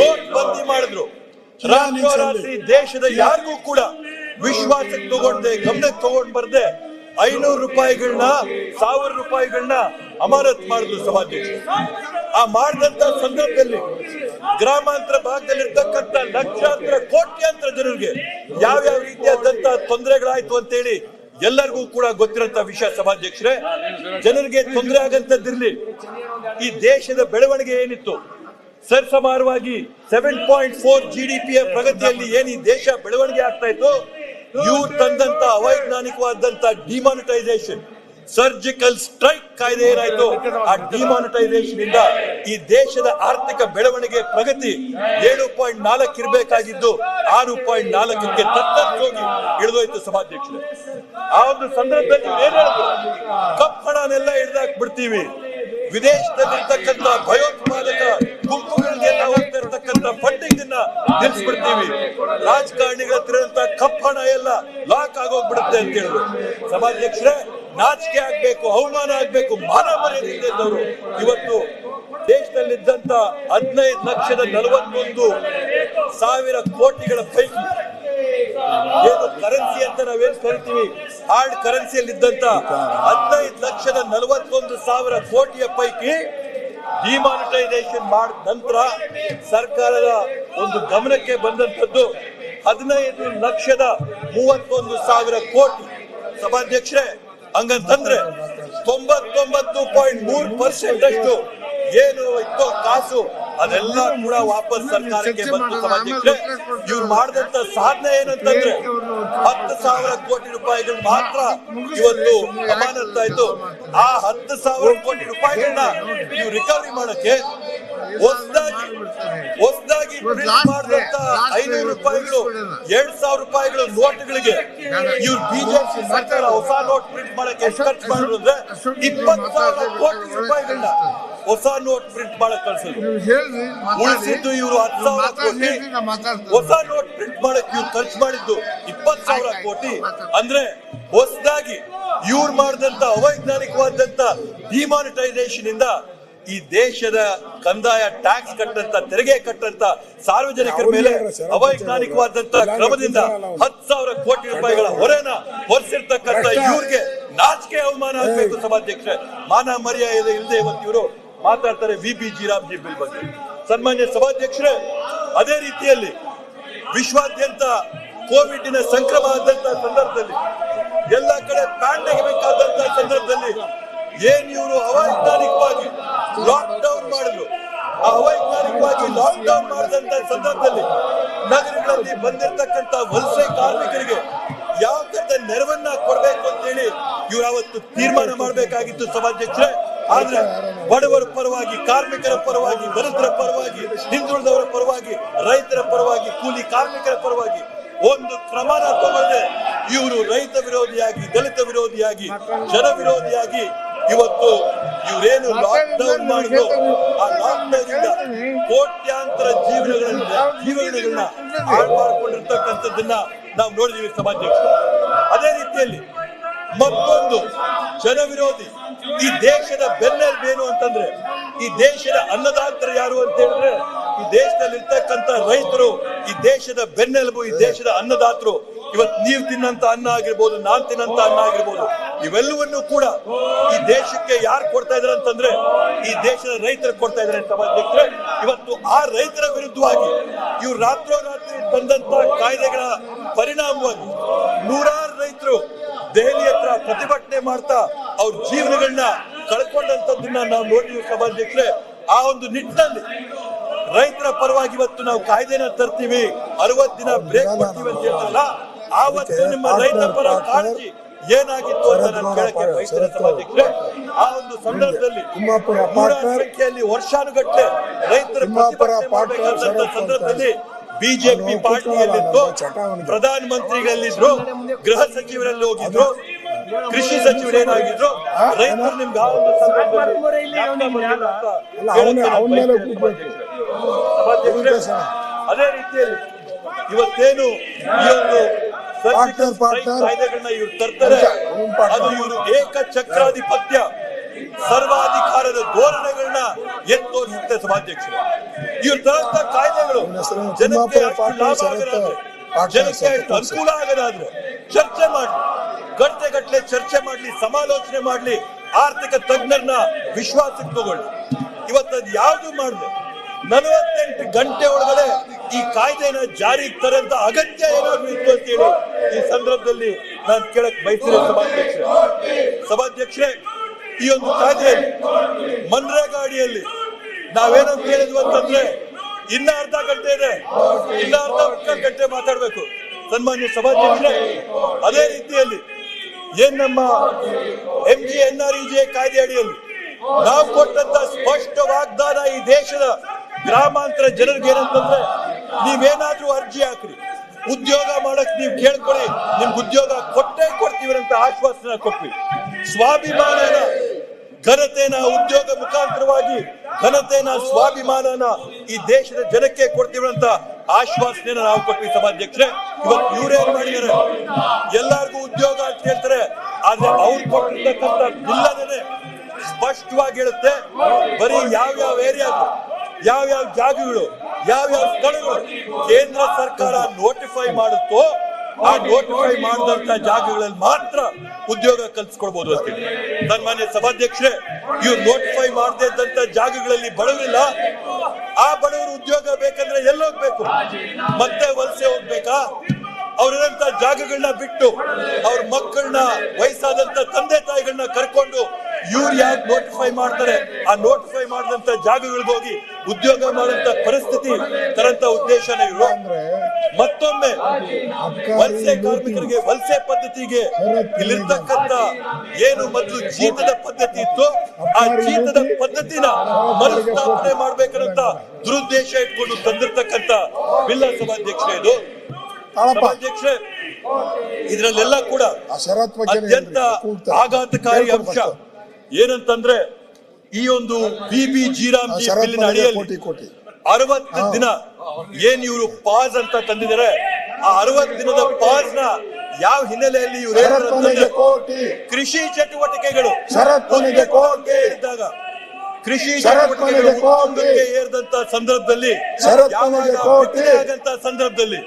ನೋಟ್ ಬಂದಿ ಮಾಡಿದ್ರು. ರಾತ್ರೋರಾತ್ರಿ ದೇಶದ ಯಾರಿಗೂ ಕೂಡ ವಿಶ್ವಾಸಕ್ಕೆ ತಗೊಂಡೆ, ಗಮನಕ್ಕೆ ತಗೊಂಡ್ ಬರ್ದೆ 500 ರೂಪಾಯಿಗಳನ್ನ, 1000 ರೂಪಾಯಿಗಳನ್ನ ಅಮಾನತ್ ಮಾಡಿದ್ರು ಸಭಾಧ್ಯಕ್ಷರು. ಆ ಮಾಡಿದಂತ ಸಂದರ್ಭದಲ್ಲಿ ಗ್ರಾಮಾಂತರ ಭಾಗದಲ್ಲಿರ್ತಕ್ಕಂಥ ಲಕ್ಷಾಂತರ ಕೋಟ್ಯಾಂತರ ಜನರಿಗೆ ಯಾವ್ಯಾವ ರೀತಿಯಾದಂತ ತೊಂದರೆಗಳಾಯ್ತು ಅಂತೇಳಿ ಎಲ್ಲರಿಗೂ ಕೂಡ ಗೊತ್ತಿರಂತ ವಿಷಯ ಸಭಾಧ್ಯಕ್ಷರೇ. ಜನರಿಗೆ ತೊಂದರೆ ಆಗಂತದ್ದಿರ್ಲಿ, ಈ ದೇಶದ ಬೆಳವಣಿಗೆ ಏನಿತ್ತು ಸರಿಸಮಾನವಾಗಿ 7.4 GDP ಪ್ರಗತಿಯಲ್ಲಿ ಏನ್ ಈ ದೇಶ ಬೆಳವಣಿಗೆ ಆಗ್ತಾ ಇತ್ತು, ಇವ್ರು ತಂದಂತ ಅವೈಜ್ಞಾನಿಕವಾದಂತ ಡಿಮಾನಿಟೈಸೇಷನ್ ಸರ್ಜಿಕಲ್ ಸ್ಟ್ರೈಕ್ ಕಾಯ್ದೆ ಏನಾಯ್ತು, ಆ ಡಿಮಾನಿಟೈಸೇಷನ್ ಇಂದ ಈ ದೇಶದ ಆರ್ಥಿಕ ಬೆಳವಣಿಗೆ ಪ್ರಗತಿ 7.4 ಇರಬೇಕಾಗಿದ್ದು 6.4ಕ್ಕೆ ತತ್ತರಿಸೋಗಿ ಇಳಿದೋಯ್ತು ಸಭಾಧ್ಯಕ್ಷರೇ. ಆ ಒಂದು ಸಂದರ್ಭದಲ್ಲಿ ಏನ್ ಹೇಳಿದ್ರು, ಕಪ್ಪು ಹಣನೆಲ್ಲ ಹಿಡ್ದಾಕ್ ಬಿಡ್ತೀವಿ, ವಿದೇಶದಲ್ಲಿರ್ತಕ್ಕಂಥ ಭಯೋತ್ಪಾದಕ ಗುಂಪುಗಳಿಗೆಲ್ಲ ಹೋಗ್ತಿರ್ತಕ್ಕಂಥ ಫಂಡಿಂಗ್ ಅನ್ನ ನಿಲ್ಲಿಸ್ಬಿಡ್ತೀವಿ, ರಾಜಕಾರಣಿಗಳ ಹತ್ತಿರಂತ ಕಪ್ಪು ಹಣ ಎಲ್ಲ ಲಾಕ್ ಆಗೋಗ್ಬಿಡುತ್ತೆ ಅಂತ ಹೇಳಿದ್ರು ಸಭಾಧ್ಯಕ್ಷರೇ. ನಾಚಿಕೆ ಆಗ್ಬೇಕು, ಅವಮಾನ ಆಗ್ಬೇಕು, ಮಾನ ಮರ್ಯಾದೆಯಿದ್ದವರು ಇವತ್ತು ದೇಶದಲ್ಲಿದ್ದಂತ 15,41,000 ಕೋಟಿಗಳ ಪೈಕಿ ಏನು ಕರೆನ್ಸಿ ಅಂತ ನಾವೇನ್ ಕರಿತೀವಿ, ಹಾರ್ಡ್ ಕರೆನ್ಸಿಯಲ್ಲಿ ಇದ್ದಂತ 15,41,000 ಕೋಟಿಯ ಪೈಕಿ ಡಿಮಾನಿಟೈಸೇಷನ್ ಮಾಡಿದ ನಂತರ ಸರ್ಕಾರದ ಒಂದು ಗಮನಕ್ಕೆ ಬಂದಂತದ್ದು 15,31,000 ಕೋಟಿ ಸಭಾಧ್ಯಕ್ಷರೇ. ಹಂಗಂತಂದ್ರೆ 99.3% ಅಷ್ಟು ಏನು ಇತ್ತು ಕಾಸು ಅದೆಲ್ಲ ಕೂಡ ವಾಪಸ್ ಸರ್ಕಾರಕ್ಕೆ ಬಂತು ಸಭಾಧ್ಯಕ್ಷರೇ. ಇವ್ರು ಮಾಡಿದಂತ ಸಾಧನೆ ಏನಂತಂದ್ರೆ 10,000 ಕೋಟಿ ರೂಪಾಯಿಗಳು ಮಾತ್ರ ಇವತ್ತು ಅಮಾನತ್ತಾಯ್ತು. ಆ 10,000 ಕೋಟಿ ರೂಪಾಯಿಗಳನ್ನ ನೀವು ರಿಕವರಿ ಮಾಡಕ್ಕೆ ಹೊಸದಾಗಿ ಪ್ರಿಂಟ್ ಮಾಡಿದಂತ 500 ರೂಪಾಯಿಗಳು 2,000 ರೂಪಾಯಿಗಳು ನೋಟ್ಗಳಿಗೆ ಇವ್ರು ಬಿಜೆಪಿ ಸರ್ಕಾರ ಹೊಸ ನೋಟ್ ಪ್ರಿಂಟ್ ಮಾಡಕ್ಕೆ ಎಷ್ಟು ಖರ್ಚು ಮಾಡಿದ್ರು ಅಂದ್ರೆ 20,000 ಕೋಟಿ ರೂಪಾಯಿಗಳನ್ನ ಹೊಸ ನೋಟ್ ಪ್ರಿಂಟ್ ಮಾಡಕ್ ಕಳ್ಸಿದ್ರು. ಉಳಿಸಿದ್ದು ಇವರು 10,000 ಕೋಟಿ, ಹೊಸ ನೋಟ್ ಪ್ರಿಂಟ್ ಮಾಡಕ್ ಇವ್ರು ಖರ್ಚು ಮಾಡಿದ್ದು 20,000 ಕೋಟಿ. ಅಂದ್ರೆ ಹೊಸದಾಗಿ ಇವ್ರು ಮಾಡಿದಂತ ಅವೈಜ್ಞಾನಿಕವಾದಂತ ಡಿಮಾನಿಟೈಸೇಷನ್ ಇಂದ ಈ ದೇಶದ ಕಂದಾಯ ಟ್ಯಾಕ್ಸ್ ಕಟ್ಟಂತ, ತೆರಿಗೆ ಕಟ್ಟಂತ ಸಾರ್ವಜನಿಕರ ಮೇಲೆ ಅವೈಜ್ಞಾನಿಕವಾದಂತ ಕ್ರಮದಿಂದ 10,000 ಕೋಟಿ ರೂಪಾಯಿಗಳ ಹೊರೆನ ಹೊರಿಸಿರ್ತಕ್ಕಂಥ ಇವ್ರಿಗೆ ನಾಚಿಕೆ ಅವಮಾನ ಆಗ್ಬೇಕು ಸಭಾಧ್ಯಕ್ಷರೇ. ಮಾನ ಮರ್ಯಾದೆ ಇಲ್ಲದೆ ಇವತ್ತು ಇವರು ಮಾತಾಡ್ತಾರೆ VBG ಬಿಲ್ ಬಗ್ಗೆ. ಸನ್ಮಾನ್ಯ ಸಭಾಧ್ಯಕ್ಷರೇ, ಅದೇ ರೀತಿಯಲ್ಲಿ ವಿಶ್ವಾದ್ಯಂತ ಕೋವಿಡ್ನ ಸಂಕ್ರಮ ಆದಂತ ಸಂದರ್ಭದಲ್ಲಿ, ಎಲ್ಲ ಕಡೆ ಪ್ಯಾಂಡಮಿಕ್ ಆದಂತ ಸಂದರ್ಭದಲ್ಲಿ ಏನ್ ಇವರು ಅವೈಜ್ಞಾನಿಕವಾಗಿ ಲಾಕ್ ಡೌನ್ ಮಾಡಿದ್ರು, ಆ ಅವೈಜ್ಞಾನಿಕ ತಾತ್ಕಾಲಿಕವಾಗಿ ಲಾಕ್ ಡೌನ್ ಮಾಡಿದಂತ ಸಂದರ್ಭದಲ್ಲಿ ನಗರಗಳಲ್ಲಿ ಬಂದಿರತಕ್ಕಂತ ವಲಸೆ ಕಾರ್ಮಿಕರಿಗೆ ಯಾವ ತರದ ನೆರವನ್ನ ಕೊಡಬೇಕು ಅಂತ ಹೇಳಿ ಇವರು ಅವತ್ತು ತೀರ್ಮಾನ ಮಾಡಬೇಕಾಗಿತ್ತು ಸಭಾಧ್ಯಕ್ಷರೇ. ಆದ್ರೆ ಬಡವರ ಪರವಾಗಿ, ಕಾರ್ಮಿಕರ ಪರವಾಗಿ, ದಲಿತರ ಪರವಾಗಿ, ಹಿಂದುಳಿದವರ ಪರವಾಗಿ, ರೈತರ ಪರವಾಗಿ, ಕೂಲಿ ಕಾರ್ಮಿಕರ ಪರವಾಗಿ ಒಂದು ಕ್ರಮನ ತಗೊಳ್ಳದೆ ಇವರು ರೈತ ವಿರೋಧಿಯಾಗಿ, ದಲಿತ ವಿರೋಧಿಯಾಗಿ, ಜನ ವಿರೋಧಿಯಾಗಿ ಇವತ್ತು ಇವರೇನು ಲಾಕ್ ಡೌನ್ ಮಾಡಿದ್ರು ಆ ಲಾಕ್ ಡೌನ್ ಇಂದ ಕೋಟ್ಯಾಂತರ ಜೀವನಗಳನ್ನ ಹಾಳು ಮಾಡಿಕೊಂಡಿರ್ತಕ್ಕಂಥದ್ದನ್ನ ನಾವು ನೋಡಿದೀವಿ ಸಭಾಧ್ಯಕ್ಷರು. ಅದೇ ರೀತಿಯಲ್ಲಿ ಮತ್ತೊಂದು ಜನ ವಿರೋಧಿ, ಈ ದೇಶದ ಬೆನ್ನೆಲುಬೇನು ಅಂತಂದ್ರೆ, ಈ ದೇಶದ ಅನ್ನದಾತರು ಯಾರು ಅಂತ ಹೇಳಿದ್ರೆ ಈ ದೇಶದಲ್ಲಿ ಇರ್ತಕ್ಕಂಥ ರೈತರು, ಈ ದೇಶದ ಬೆನ್ನೆಲುಬು, ಈ ದೇಶದ ಅನ್ನದಾತರು. ಇವತ್ತು ನೀವು ತಿನ್ನಂತ ಅನ್ನ ಆಗಿರ್ಬೋದು, ನಾನ್ ತಿನ್ನಂತ ಅನ್ನ ಆಗಿರ್ಬೋದು, ಇವೆಲ್ಲವನ್ನೂ ಕೂಡ ಈ ದೇಶಕ್ಕೆ ಯಾರು ಕೊಡ್ತಾ ಇದಾರೆ ಅಂತಂದ್ರೆ ಈ ದೇಶದ ರೈತರು ಕೊಡ್ತಾ ಇದಾರೆ ಸಭಾಧ್ಯಕ್ಷರೇ. ಇವತ್ತು ಆ ರೈತರ ವಿರುದ್ಧವಾಗಿ ಇವ್ರು ರಾತ್ರೋರಾತ್ರಿ ತಂದಂತ ಕಾಯ್ದೆಗಳ ಪರಿಣಾಮವಾಗಿ ನೂರಾರು ರೈತರು ದೆಹಲಿ ಹತ್ರ ಪ್ರತಿಭಟನೆ ಮಾಡ್ತಾ ಅವ್ರ ಜೀವನಗಳನ್ನ ಕಳ್ಕೊಂಡಂತದ್ದನ್ನ ನಾವು ನೋಡಿದ್ವಿ ಸಭಾಧ್ಯಕ್ಷರೇ. ಆ ಒಂದು ನಿಟ್ಟಿನಲ್ಲಿ ರೈತರ ಪರವಾಗಿ ಇವತ್ತು ನಾವು ಕಾಯ್ದೆನ ತರ್ತೀವಿ, 60 ದಿನ ಬ್ರೇಕ್ ಕೊಡ್ತೀವಿ ಅಂತ ಹೇಳ್ತಾರಲ್ಲ, ಆವತ್ತು ನಿಮ್ಮ ರೈತ ಪರ ಕಾಳಜಿ ಏನಾಗಿತ್ತು ಅಂತ ನಾನು ಕೇಳಕ್ಕೆ ಬಯಸ್ತೇನೆ ಸಭಾಧ್ಯಕ್ಷರೇ. ಆ ಒಂದು ಸಂದರ್ಭದಲ್ಲಿ ನೂರಾರು ಸಂಖ್ಯೆಯಲ್ಲಿ ವರ್ಷಾನುಗಟ್ಟಲೆ ರೈತರ ಪ್ರತಿಭಟನೆ ಮಾಡಬೇಕಂತ ಸಂದರ್ಭದಲ್ಲಿ ಬಿಜೆಪಿ ಪಾರ್ಟಿಯಲ್ಲಿದ್ದು, ಪ್ರಧಾನ ಮಂತ್ರಿಗಳಲ್ಲಿದ್ರು, ಗೃಹ ಸಚಿವರಲ್ಲಿ ಹೋಗಿದ್ರು, ಕೃಷಿ ಸಚಿವರೇನಾಗಿದ್ರು, ರೈತರು ನಿಮ್ಗೆ ಆ ಒಂದು ಅದೇ ರೀತಿಯಲ್ಲಿ ಇವತ್ತೇನು ಈ ಒಂದು ಕಾಯ್ದೆಗಳನ್ನ ಇವ್ರು ತರ್ತಾರೆ, ಅದು ಇವರು ಏಕಚಕ್ರಾಧಿಪತ್ಯ, ಸರ್ವಾಧಿಕಾರದ ಧೋರಣೆಗಳನ್ನ ಎತ್ತೋರಿಸುತ್ತೆ ಸಭಾಧ್ಯಕ್ಷರು. ಇವ್ರು ತರಂತ ಕಾಯ್ದೆಗಳು ಜನಕ್ಕೆ ಅಷ್ಟು ಲಾಭ ಆಗೋದಾದ್ರೆ, ಜನಕ್ಕೆ ಅಷ್ಟು ಅನುಕೂಲ ಆಗೋದಾದ್ರೆ ಚರ್ಚೆ ಮಾಡ್ಲಿ, ಗಂಟೆಗಟ್ಟಲೆ ಚರ್ಚೆ ಮಾಡ್ಲಿ, ಸಮಾಲೋಚನೆ ಮಾಡ್ಲಿ, ಆರ್ಥಿಕ ತಜ್ಞರನ್ನ ವಿಶ್ವಾಸಕ್ಕೆ ತಗೊಳ್ಳಿ. ಇವತ್ತದು ಯಾವ್ದು ಮಾಡಿದೆ 48 ಗಂಟೆ ಒಳಗಡೆ ಈ ಕಾಯ್ದೆನ ಜಾರಿಗೆ ತರಂತ ಅಗತ್ಯ ಏನಾದ್ರು ಇತ್ತು ಅಂತ ಹೇಳಿ ಈ ಸಂದರ್ಭದಲ್ಲಿ ನಾನು ಕೇಳಕ್ ಬಯಸಿದೆ ಸಭಾಧ್ಯಕ್ಷರೇ. ಈ ಒಂದು ಕಾಯ್ದೆಯಲ್ಲಿ ಮನ್ರೇಗಾ ಅಡಿಯಲ್ಲಿ ನಾವೇನಂತ ಹೇಳಿದ್ವಿ ಅಂತಂದ್ರೆ ಇನ್ನ ಅರ್ಧ ಗಂಟೆ ಇದೆ, ಇನ್ನ ಅರ್ಧ ಮುಕ್ಕಾಲು ಗಂಟೆ ಮಾತಾಡ್ಬೇಕು ಸನ್ಮಾನ್ಯ ಸಭಾಧ್ಯಕ್ಷರೇ. ಅದೇ ರೀತಿಯಲ್ಲಿ ಏನ್ ನಮ್ಮ MGNREGA ಕಾಯ್ದೆ ಅಡಿಯಲ್ಲಿ ನಾವು ಕೊಟ್ಟಂತ ಸ್ಪಷ್ಟ ವಾಗ್ದಾನ ಈ ದೇಶದ ಗ್ರಾಮಾಂತರ ಜನರಿಗೆ ಏನಂತಂದ್ರೆ, ನೀವೇನಾದ್ರೂ ಅರ್ಜಿ ಹಾಕ್ರಿ, ಉದ್ಯೋಗ ಮಾಡಕ್ ನೀವು ಕೇಳ್ಕೊಳ್ಳಿ, ನಿಮ್ಗೆ ಉದ್ಯೋಗ ಕೊಟ್ಟೇ ಕೊಡ್ತೀವಿ ಅಂತ ಆಶ್ವಾಸನೆ ಕೊಟ್ವಿ. ಸ್ವಾಭಿಮಾನನ, ಘನತೆನ, ಉದ್ಯೋಗ ಮುಖಾಂತರವಾಗಿ ಘನತೆನ, ಸ್ವಾಭಿಮಾನನ ಈ ದೇಶದ ಜನಕ್ಕೆ ಕೊಡ್ತೀವಿ ಅಂತ ಆಶ್ವಾಸನೆನ ನಾವು ಕೊಟ್ವಿ ಸಭಾಧ್ಯಕ್ಷರೇ. ಇವತ್ತು ಇವ್ರೇನ್ ಮಾಡಿದ್ದಾರೆ, ಎಲ್ಲಾರ್ಗೂ ಉದ್ಯೋಗ ಅಂತ ಹೇಳ್ತಾರೆ, ಆದ್ರೆ ಅವ್ರು ಕೊಟ್ಟಿರ್ತಕ್ಕಂಥ ಬಿಲ್ಲನೇ ಸ್ಪಷ್ಟವಾಗಿ ಹೇಳುತ್ತೆ ಬರೀ ಯಾವ್ಯಾವ ಏರಿಯಾಗಳು, ಯಾವ್ಯಾವ ಜಾಗಗಳು, ಯಾವ್ಯಾವ ಸ್ಥಳಗಳು ಕೇಂದ್ರ ಸರ್ಕಾರ ನೋಟಿಫೈ ಮಾಡುತ್ತೋ ಆ ನೋಟಿಫೈ ಮಾಡಿದಂತ ಜಾಗಗಳಲ್ಲಿ ಮಾತ್ರ ಉದ್ಯೋಗ ಕಲ್ಪಿಸ್ಕೊಡ್ಬೋದು ಅಂತ. ಸನ್ಮಾನ್ಯ ಸಭಾಧ್ಯಕ್ಷರೇ, ಇವ್ರು ನೋಟಿಫೈ ಮಾಡದೇ ಇದ್ದಂತ ಜಾಗಗಳಲ್ಲಿ ಬಡವರಿಲ್ಲ, ಆ ಬಡವರು ಉದ್ಯೋಗ ಬೇಕಂದ್ರೆ ಎಲ್ಲೋಗ್ಬೇಕು, ಮತ್ತೆ ವಲಸೆ ಹೋಗ್ಬೇಕಾ? ಅವ್ರಿರಂತ ಜಾಗಗಳನ್ನ ಬಿಟ್ಟು ಅವ್ರ ಮಕ್ಕಳನ್ನ, ವಯಸ್ಸಾದಂತ ತಂದೆ ತಾಯಿಗಳನ್ನ ಕರ್ಕೊಂಡು ಇವ್ರು ಯಾಕೆ ನೋಟಿಫೈ ಮಾಡ್ತಾರೆ, ಆ ನೋಟಿಫೈ ಮಾಡಿದಂತ ಜಾಗಗಳಿಗೆ ಹೋಗಿ ಉದ್ಯೋಗ ಮಾಡುವಂತ ಪರಿಸ್ಥಿತಿ ತರಂತ ಉದ್ದೇಶನ ಇವರು. ಮತ್ತೊಮ್ಮೆ ವಲಸೆ ಕಾರ್ಮಿಕರಿಗೆ, ವಲಸೆ ಪದ್ಧತಿಗೆ ಇಲ್ಲಿರ್ತಕ್ಕಂಥ ಏನು ಮೊದಲು ಜೀತದ ಪದ್ಧತಿ ಇತ್ತು, ಆ ಜೀತದ ಪದ್ಧತಿನ ಮರುಸ್ಥಾಪನೆ ಮಾಡ್ಬೇಕಂತ ದುರುದ್ದೇಶ ಇಟ್ಕೊಂಡು ತಂದಿರ್ತಕ್ಕಂಥ ಬಿಲ್ಲ ಸಭಾಧ್ಯಕ್ಷರೇ ಇದು. ಸಭಾಧ್ಯಕ್ಷರೇ, ಇದರಲ್ಲೆಲ್ಲ ಕೂಡ ಅತ್ಯಂತ ಆಘಾತಕಾರಿ ಅಂಶ ಏನಂತಂದ್ರೆ, ಈ ಒಂದು BBG ರಾಮ್ಜಿ ಬಿಲ್ಲಿನ ಅಡಿಯಲ್ಲಿ 60 ದಿನ ಏನ್ ಇವರು ಪಾಸ್ ಅಂತ ತಂದಿದ್ದಾರೆ, ಆ 60 ದಿನದ ಪಾಸ್ ನ ಯಾವ ಹಿನ್ನೆಲೆಯಲ್ಲಿ ಇವರು ಕೃಷಿ ಚಟುವಟಿಕೆಗಳು ಇದ್ದಾಗ, ಕೃಷಿ ಚಟುವಟಿಕೆಗಳು ಏರಿದಂತ ಸಂದರ್ಭದಲ್ಲಿ, ಸಂದರ್ಭದಲ್ಲಿ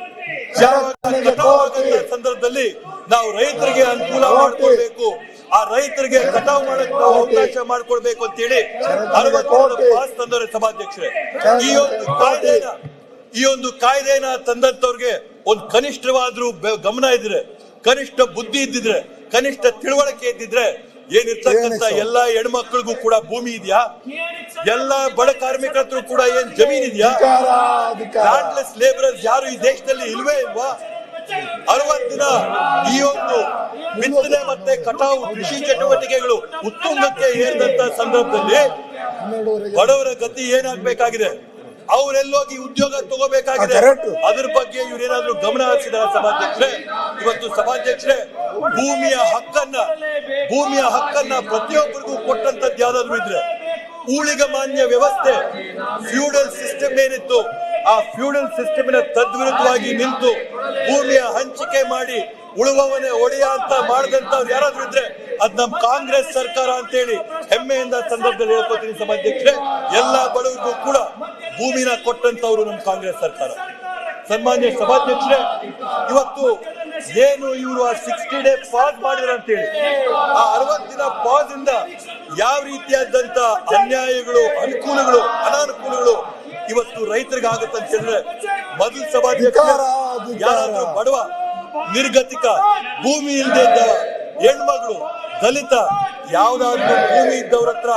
ಸಂದರ್ಭದಲ್ಲಿ ನಾವು ರೈತರಿಗೆ ಅನುಕೂಲ ಮಾಡ್ಕೊಳ್ಬೇಕು, ಆ ರೈತರಿಗೆ ಕಟಾವು ಮಾಡಕ್ ನಾವು ಅವಕಾಶ ಮಾಡ್ಕೊಳ್ಬೇಕು ಅಂತ ಹೇಳಿ 60 ಪಾಸ್ ತಂದವರೆ ಸಭಾಧ್ಯಕ್ಷರೇ. ಈ ಒಂದು ಕಾಯ್ದೆನ ತಂದಂತವ್ರಿಗೆ ಒಂದು ಕನಿಷ್ಠವಾದ್ರೂ ಗಮನ ಇದ್ರೆ, ಕನಿಷ್ಠ ಬುದ್ಧಿ ಇದ್ದಿದ್ರೆ, ಕನಿಷ್ಠ ತಿಳುವಳಿಕೆ ಇದ್ದಿದ್ರೆ ಏನಿರ್ತಕ್ಕಂಥ ಎಲ್ಲಾ ಹೆಣ್ಮಕ್ಳಿಗೂ ಕೂಡ ಭೂಮಿ ಇದೆಯಾ? ಎಲ್ಲಾ ಬಡ ಕಾರ್ಮಿಕರ ಹತ್ರ ಕೂಡ ಏನ್ ಜಮೀನ್ ಇದೆಯಾ? ಲ್ಯಾಂಡ್ಲೆಸ್ ಲೇಬರರ್ಸ್ ಯಾರು ಈ ದೇಶದಲ್ಲಿ ಇಲ್ವೇ ಇಲ್ವಾ? 60 ದಿನ ಈ ಒಂದು ಬಿತ್ತನೆ ಮತ್ತೆ ಕಟಾವು ಕೃಷಿ ಚಟುವಟಿಕೆಗಳು ಉತ್ತುಂಗಕ್ಕೆ ಏರಿದಂತ ಸಂದರ್ಭದಲ್ಲಿ ಬಡವರ ಗತಿ ಏನಾಗಬೇಕಾಗಿದೆ? ಅವರೆಲ್ಲೋಗಿ ಉದ್ಯೋಗ ತಗೋಬೇಕಾಗಿದೆ. ಅದ್ರ ಬಗ್ಗೆ ಇವರೇನಾದ್ರೂ ಗಮನ ಹರಿಸಿದ ಸಭಾಧ್ಯಕ್ಷರೇ? ಇವತ್ತು ಸಭಾಧ್ಯಕ್ಷರೇ, ಭೂಮಿಯ ಹಕ್ಕನ್ನ ಪ್ರತಿಯೊಬ್ಬರಿಗೂ ಕೊಟ್ಟಂತದ್ದು ಯಾವ್ದಾದ್ರು ಇದ್ರೆ, ಊಳಿಗ ಮಾನ್ಯ ವ್ಯವಸ್ಥೆ ಫ್ಯೂಡಲ್ ಸಿಸ್ಟಮ್ ಏನಿತ್ತು, ಆ ಫ್ಯೂಡಲ್ ಸಿಸ್ಟಮಿನ ತದ್ವಿರುದ್ಧವಾಗಿ ನಿಂತು ಭೂಮಿಯ ಹಂಚಿಕೆ ಮಾಡಿ ಉಳುವವನೇ ಒಡೆಯ ಅಂತ ಮಾಡಿದಂತವ್ರು ಯಾರಾದ್ರೂ ಇದ್ರೆ ಅದ್ ನಮ್ ಕಾಂಗ್ರೆಸ್ ಸರ್ಕಾರ ಅಂತೇಳಿ ಹೆಮ್ಮೆಯಿಂದ ಸಂದರ್ಭದಲ್ಲಿ ಹೇಳ್ಕೊತೀನಿ ಸಭಾಧ್ಯಕ್ಷರೇ. ಎಲ್ಲಾ ಬಡವರಿಗೂ ಕೂಡ ಭೂಮಿನ ಕೊಟ್ಟಂತವ್ರು ನಮ್ ಕಾಂಗ್ರೆಸ್ ಸರ್ಕಾರ. ಸನ್ಮಾನ್ಯ ಸಭಾಧ್ಯಕ್ಷರೇ, ಇವತ್ತು ಏನು ಇವರು ಆ 60 ಡೇ ಪಾಸ್ ಮಾಡಿದ್ರು ಅಂತೇಳಿ, ಆ 60 ದಿನ ಪಾಸ್ ಇಂದ ಯಾವ ರೀತಿಯಾದಂತ ಅನ್ಯಾಯಗಳು, ಅನುಕೂಲಗಳು, ಅನಾನುಕೂಲಗಳು ಇವತ್ತು ರೈತರಿಗೆ ಆಗುತ್ತೆ ಅಂತ ಹೇಳಿದ್ರೆ, ಮೊದಲು ಸಭಾಧ್ಯಕ್ಷ ಯಾರಾದ್ರೂ ಬಡವ, ನಿರ್ಗತಿಕ, ಭೂಮಿ ಇಲ್ಲದೆ ಇದ್ದವ, ಹೆಣ್ಮಗಳು, ದಲಿತ ಯಾವ್ದಾದ್ರು ಭೂಮಿ ಇದ್ದವ್ರ ಹತ್ರ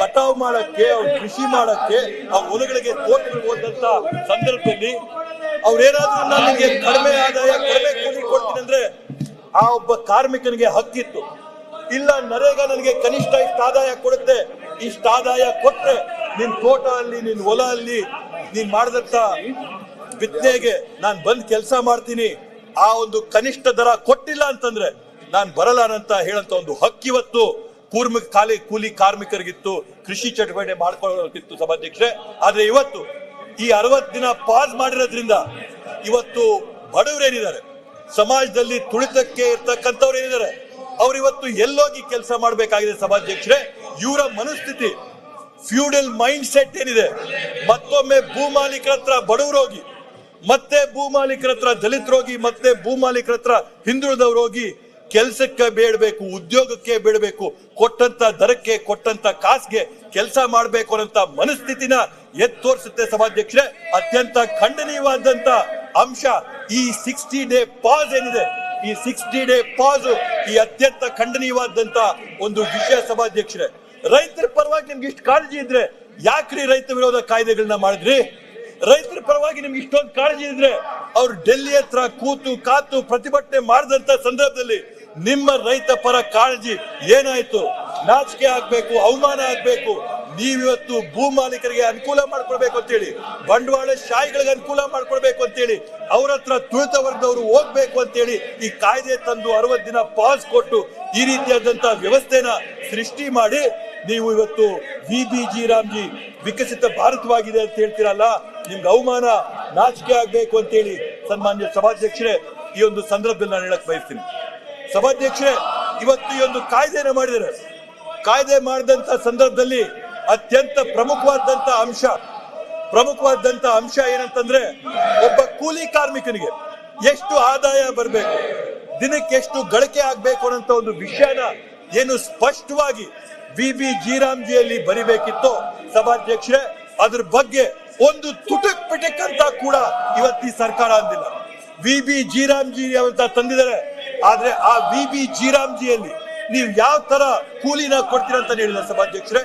ಕಟಾವು ಮಾಡಕ್ಕೆ, ಅವ್ರ ಕೃಷಿ ಮಾಡಕ್ಕೆ, ಆ ಹೊಲಗಳಿಗೆ ತೋಟಗಳು ಹೋದಂತ ಸಂದರ್ಭದಲ್ಲಿ ಅವ್ರೇನಾದ್ರೂ ನನಗೆ ಕಡಿಮೆ ಆದಾಯ, ಕಡಿಮೆ ಕೂಲಿ ಕೊಡ್ತೀನಿ ಅಂದ್ರೆ ಆ ಒಬ್ಬ ಕಾರ್ಮಿಕನಿಗೆ ಹಕ್ಕಿತ್ತು. ಇಲ್ಲ, ನರೇಗಾ ನನಗೆ ಕನಿಷ್ಠ ಇಷ್ಟು ಆದಾಯ ಕೊಡುತ್ತೆ, ಇಷ್ಟು ಆದಾಯ ಕೊಟ್ರೆ ನಿನ್ ತೋಟ ಅಲ್ಲಿ, ನಿನ್ ಹೊಲ ಅಲ್ಲಿ ನೀನ್ ಮಾಡಿದಂತ ಬಿತ್ತನೆಗೆ ನಾನ್ ಬಂದ್ ಕೆಲಸ ಮಾಡ್ತೀನಿ, ಆ ಒಂದು ಕನಿಷ್ಠ ದರ ಕೊಟ್ಟಿಲ್ಲ ಅಂತಂದ್ರೆ ನಾನ್ ಬರಲ್ಲ ಅಂತ ಹೇಳಂತ ಒಂದು ಹಕ್ಕಿವತ್ತು ಕೂಲಿ ಕಾರ್ಮಿಕರಿಗಿತ್ತು, ಕೃಷಿ ಚಟುವಟಿಕೆ ಮಾಡ್ಕೊಳ್ಳೋಕಿತ್ತು ಸಭಾಧ್ಯಕ್ಷರೇ. ಆದ್ರೆ ಇವತ್ತು ಈ 60 ದಿನ ಪಾಸ್ ಮಾಡಿರೋದ್ರಿಂದ ಇವತ್ತು ಬಡವರೇನಿದ್ದಾರೆ, ಸಮಾಜದಲ್ಲಿ ತುಳಿತಕ್ಕೆ ಇರ್ತಕ್ಕಂಥವ್ರು ಏನಿದ್ದಾರೆ, ಅವ್ರು ಇವತ್ತು ಎಲ್ಲೋಗಿ ಕೆಲಸ ಮಾಡ್ಬೇಕಾಗಿದೆ ಸಭಾಧ್ಯಕ್ಷರೇ. ಇವರ ಮನಸ್ಥಿತಿ, ಫ್ಯೂಡಲ್ ಮೈಂಡ್ ಸೆಟ್ ಏನಿದೆ, ಮತ್ತೊಮ್ಮೆ ಭೂಮಾಲೀಕರ ಹತ್ರ ಬಡವರೋಗಿ, ಮತ್ತೆ ಭೂಮಾಲೀಕರ ಹತ್ರ ದಲಿತರೋಗಿ, ಮತ್ತೆ ಭೂಮಾಲೀಕರ ಹತ್ರ ಹಿಂದುಳಿದವರು ಹೋಗಿ ಕೆಲಸಕ್ಕೆ ಬೇಡಬೇಕು, ಉದ್ಯೋಗಕ್ಕೆ ಬೇಡಬೇಕು, ಕೊಟ್ಟಂತ ದರಕ್ಕೆ, ಕೊಟ್ಟಂತ ಕಾಸ್ಗೆ ಕೆಲಸ ಮಾಡಬೇಕು ಅನ್ನೋಂತ ಮನಸ್ಥಿತಿನ ತೋರಿಸುತ್ತೆ ಸಭಾಧ್ಯಕ್ಷರೇ. ಅತ್ಯಂತ ಖಂಡನೀಯವಾದಂತ ಅಂಶ ಈ 60 ಡೇ ಪಾಸ್ ಏನಿದೆ, ಈ 60 ಡೇ ಪಾಸ್ ಈ ಅತ್ಯಂತ ಖಂಡನೀಯವಾದಂತ ಒಂದು ವಿಷಯ ಸಭಾಧ್ಯಕ್ಷರೇ. ರೈತರ ಪರವಾಗಿ ನಿಮ್ಗೆ ಇಷ್ಟು ಕಾಳಜಿ ಇದ್ರೆ ಯಾಕ್ರಿ ರೈತ ವಿರೋಧ ಕಾಯ್ದೆಗಳನ್ನ ಮಾಡಿದ್ರಿ? ರೈತರ ಪರವಾಗಿ ನಿಮ್ಗೆ ಇಷ್ಟೊಂದು ಕಾಳಜಿ ಇದ್ರೆ ಅವ್ರು ಡೆಲ್ಲಿ ಹತ್ರ ಕೂತು ಕಾತು ಪ್ರತಿಭಟನೆ ಮಾಡಿದಂತ ಸಂದರ್ಭದಲ್ಲಿ ನಿಮ್ಮ ರೈತ ಪರ ಕಾಳಜಿ ಏನಾಯ್ತು? ನಾಚಿಕೆ ಆಗ್ಬೇಕು, ಅವಮಾನ ಆಗ್ಬೇಕು. ನೀವಿವತ್ತು ಭೂ ಮಾಲೀಕರಿಗೆ ಅನುಕೂಲ ಮಾಡ್ಕೊಳ್ಬೇಕು ಅಂತೇಳಿ, ಬಂಡವಾಳ ಶಾಹಿಗಳಿಗೆ ಅನುಕೂಲ ಮಾಡ್ಕೊಳ್ಬೇಕು ಅಂತೇಳಿ, ಅವ್ರ ಹತ್ರ ತುಳಿತ ವರ್ಗದವರು ಹೋಗ್ಬೇಕು ಅಂತೇಳಿ ಈ ಕಾಯ್ದೆ ತಂದು 60 ದಿನ ಪಾಸ್ ಕೊಟ್ಟು ಈ ರೀತಿಯಾದಂತ ವ್ಯವಸ್ಥೆನ ಸೃಷ್ಟಿ ಮಾಡಿ ನೀವು ಇವತ್ತು ವಿಬಿಜಿ ರಾಮ್ಜಿ ವಿಕಸಿತ ಭಾರತವಾಗಿದೆ ಅಂತ ಹೇಳ್ತೀರಲ್ಲ, ನಿಮ್ಗೆ ಅವಮಾನ, ನಾಚಿಕೆ ಆಗ್ಬೇಕು ಅಂತೇಳಿ ಸನ್ಮಾನ್ಯ ಸಭಾಧ್ಯಕ್ಷರೇ ಈ ಒಂದು ಸಂದರ್ಭದಲ್ಲಿ ನಾನು ಹೇಳಕ್ ಬಯಸ್ತೀನಿ. ಸಭಾಧ್ಯಕ್ಷರೇ, ಇವತ್ತು ಈ ಒಂದು ಕಾಯ್ದೆನ ಮಾಡಿದರೆ, ಕಾಯ್ದೆ ಮಾಡಿದಂತ ಸಂದರ್ಭದಲ್ಲಿ ಅತ್ಯಂತ ಪ್ರಮುಖವಾದಂತ ಅಂಶ ಏನಂತಂದ್ರೆ, ಒಬ್ಬ ಕೂಲಿ ಕಾರ್ಮಿಕನಿಗೆ ಎಷ್ಟು ಆದಾಯ ಬರಬೇಕು, ದಿನಕ್ಕೆ ಎಷ್ಟು ಗಳಿಕೆ ಆಗ್ಬೇಕು ಅನ್ನೋ ಒಂದು ವಿಷಯನ ಏನು ಸ್ಪಷ್ಟವಾಗಿ ವಿಬಿಜಿ ರಾಮ್ಜಿಯಲ್ಲಿ ಬರಿಬೇಕಿತ್ತು ಸಭಾಧ್ಯಕ್ಷರೇ. ಅದ್ರ ಬಗ್ಗೆ ಒಂದು ತುಟಕ್ ಪಿಟಕ್ ಅಂತ ಕೂಡ ಇವತ್ತು ಈ ಸರ್ಕಾರ ಅಂದಿಲ್ಲ. ವಿಬಿಜಿ ರಾಮ್ಜಿ ಅಂತ ತಂದಿದ್ದಾರೆ, ಆದ್ರೆ ಆ ವಿಬಿಜಿ ರಾಮ್ಜಿಯಲ್ಲಿ ನೀವು ಯಾವ ತರ ಕೂಲಿನ ಕೊಡ್ತೀರ ಅಂತ ಹೇಳಿಲ್ಲ ಸಭಾಧ್ಯಕ್ಷರೇ.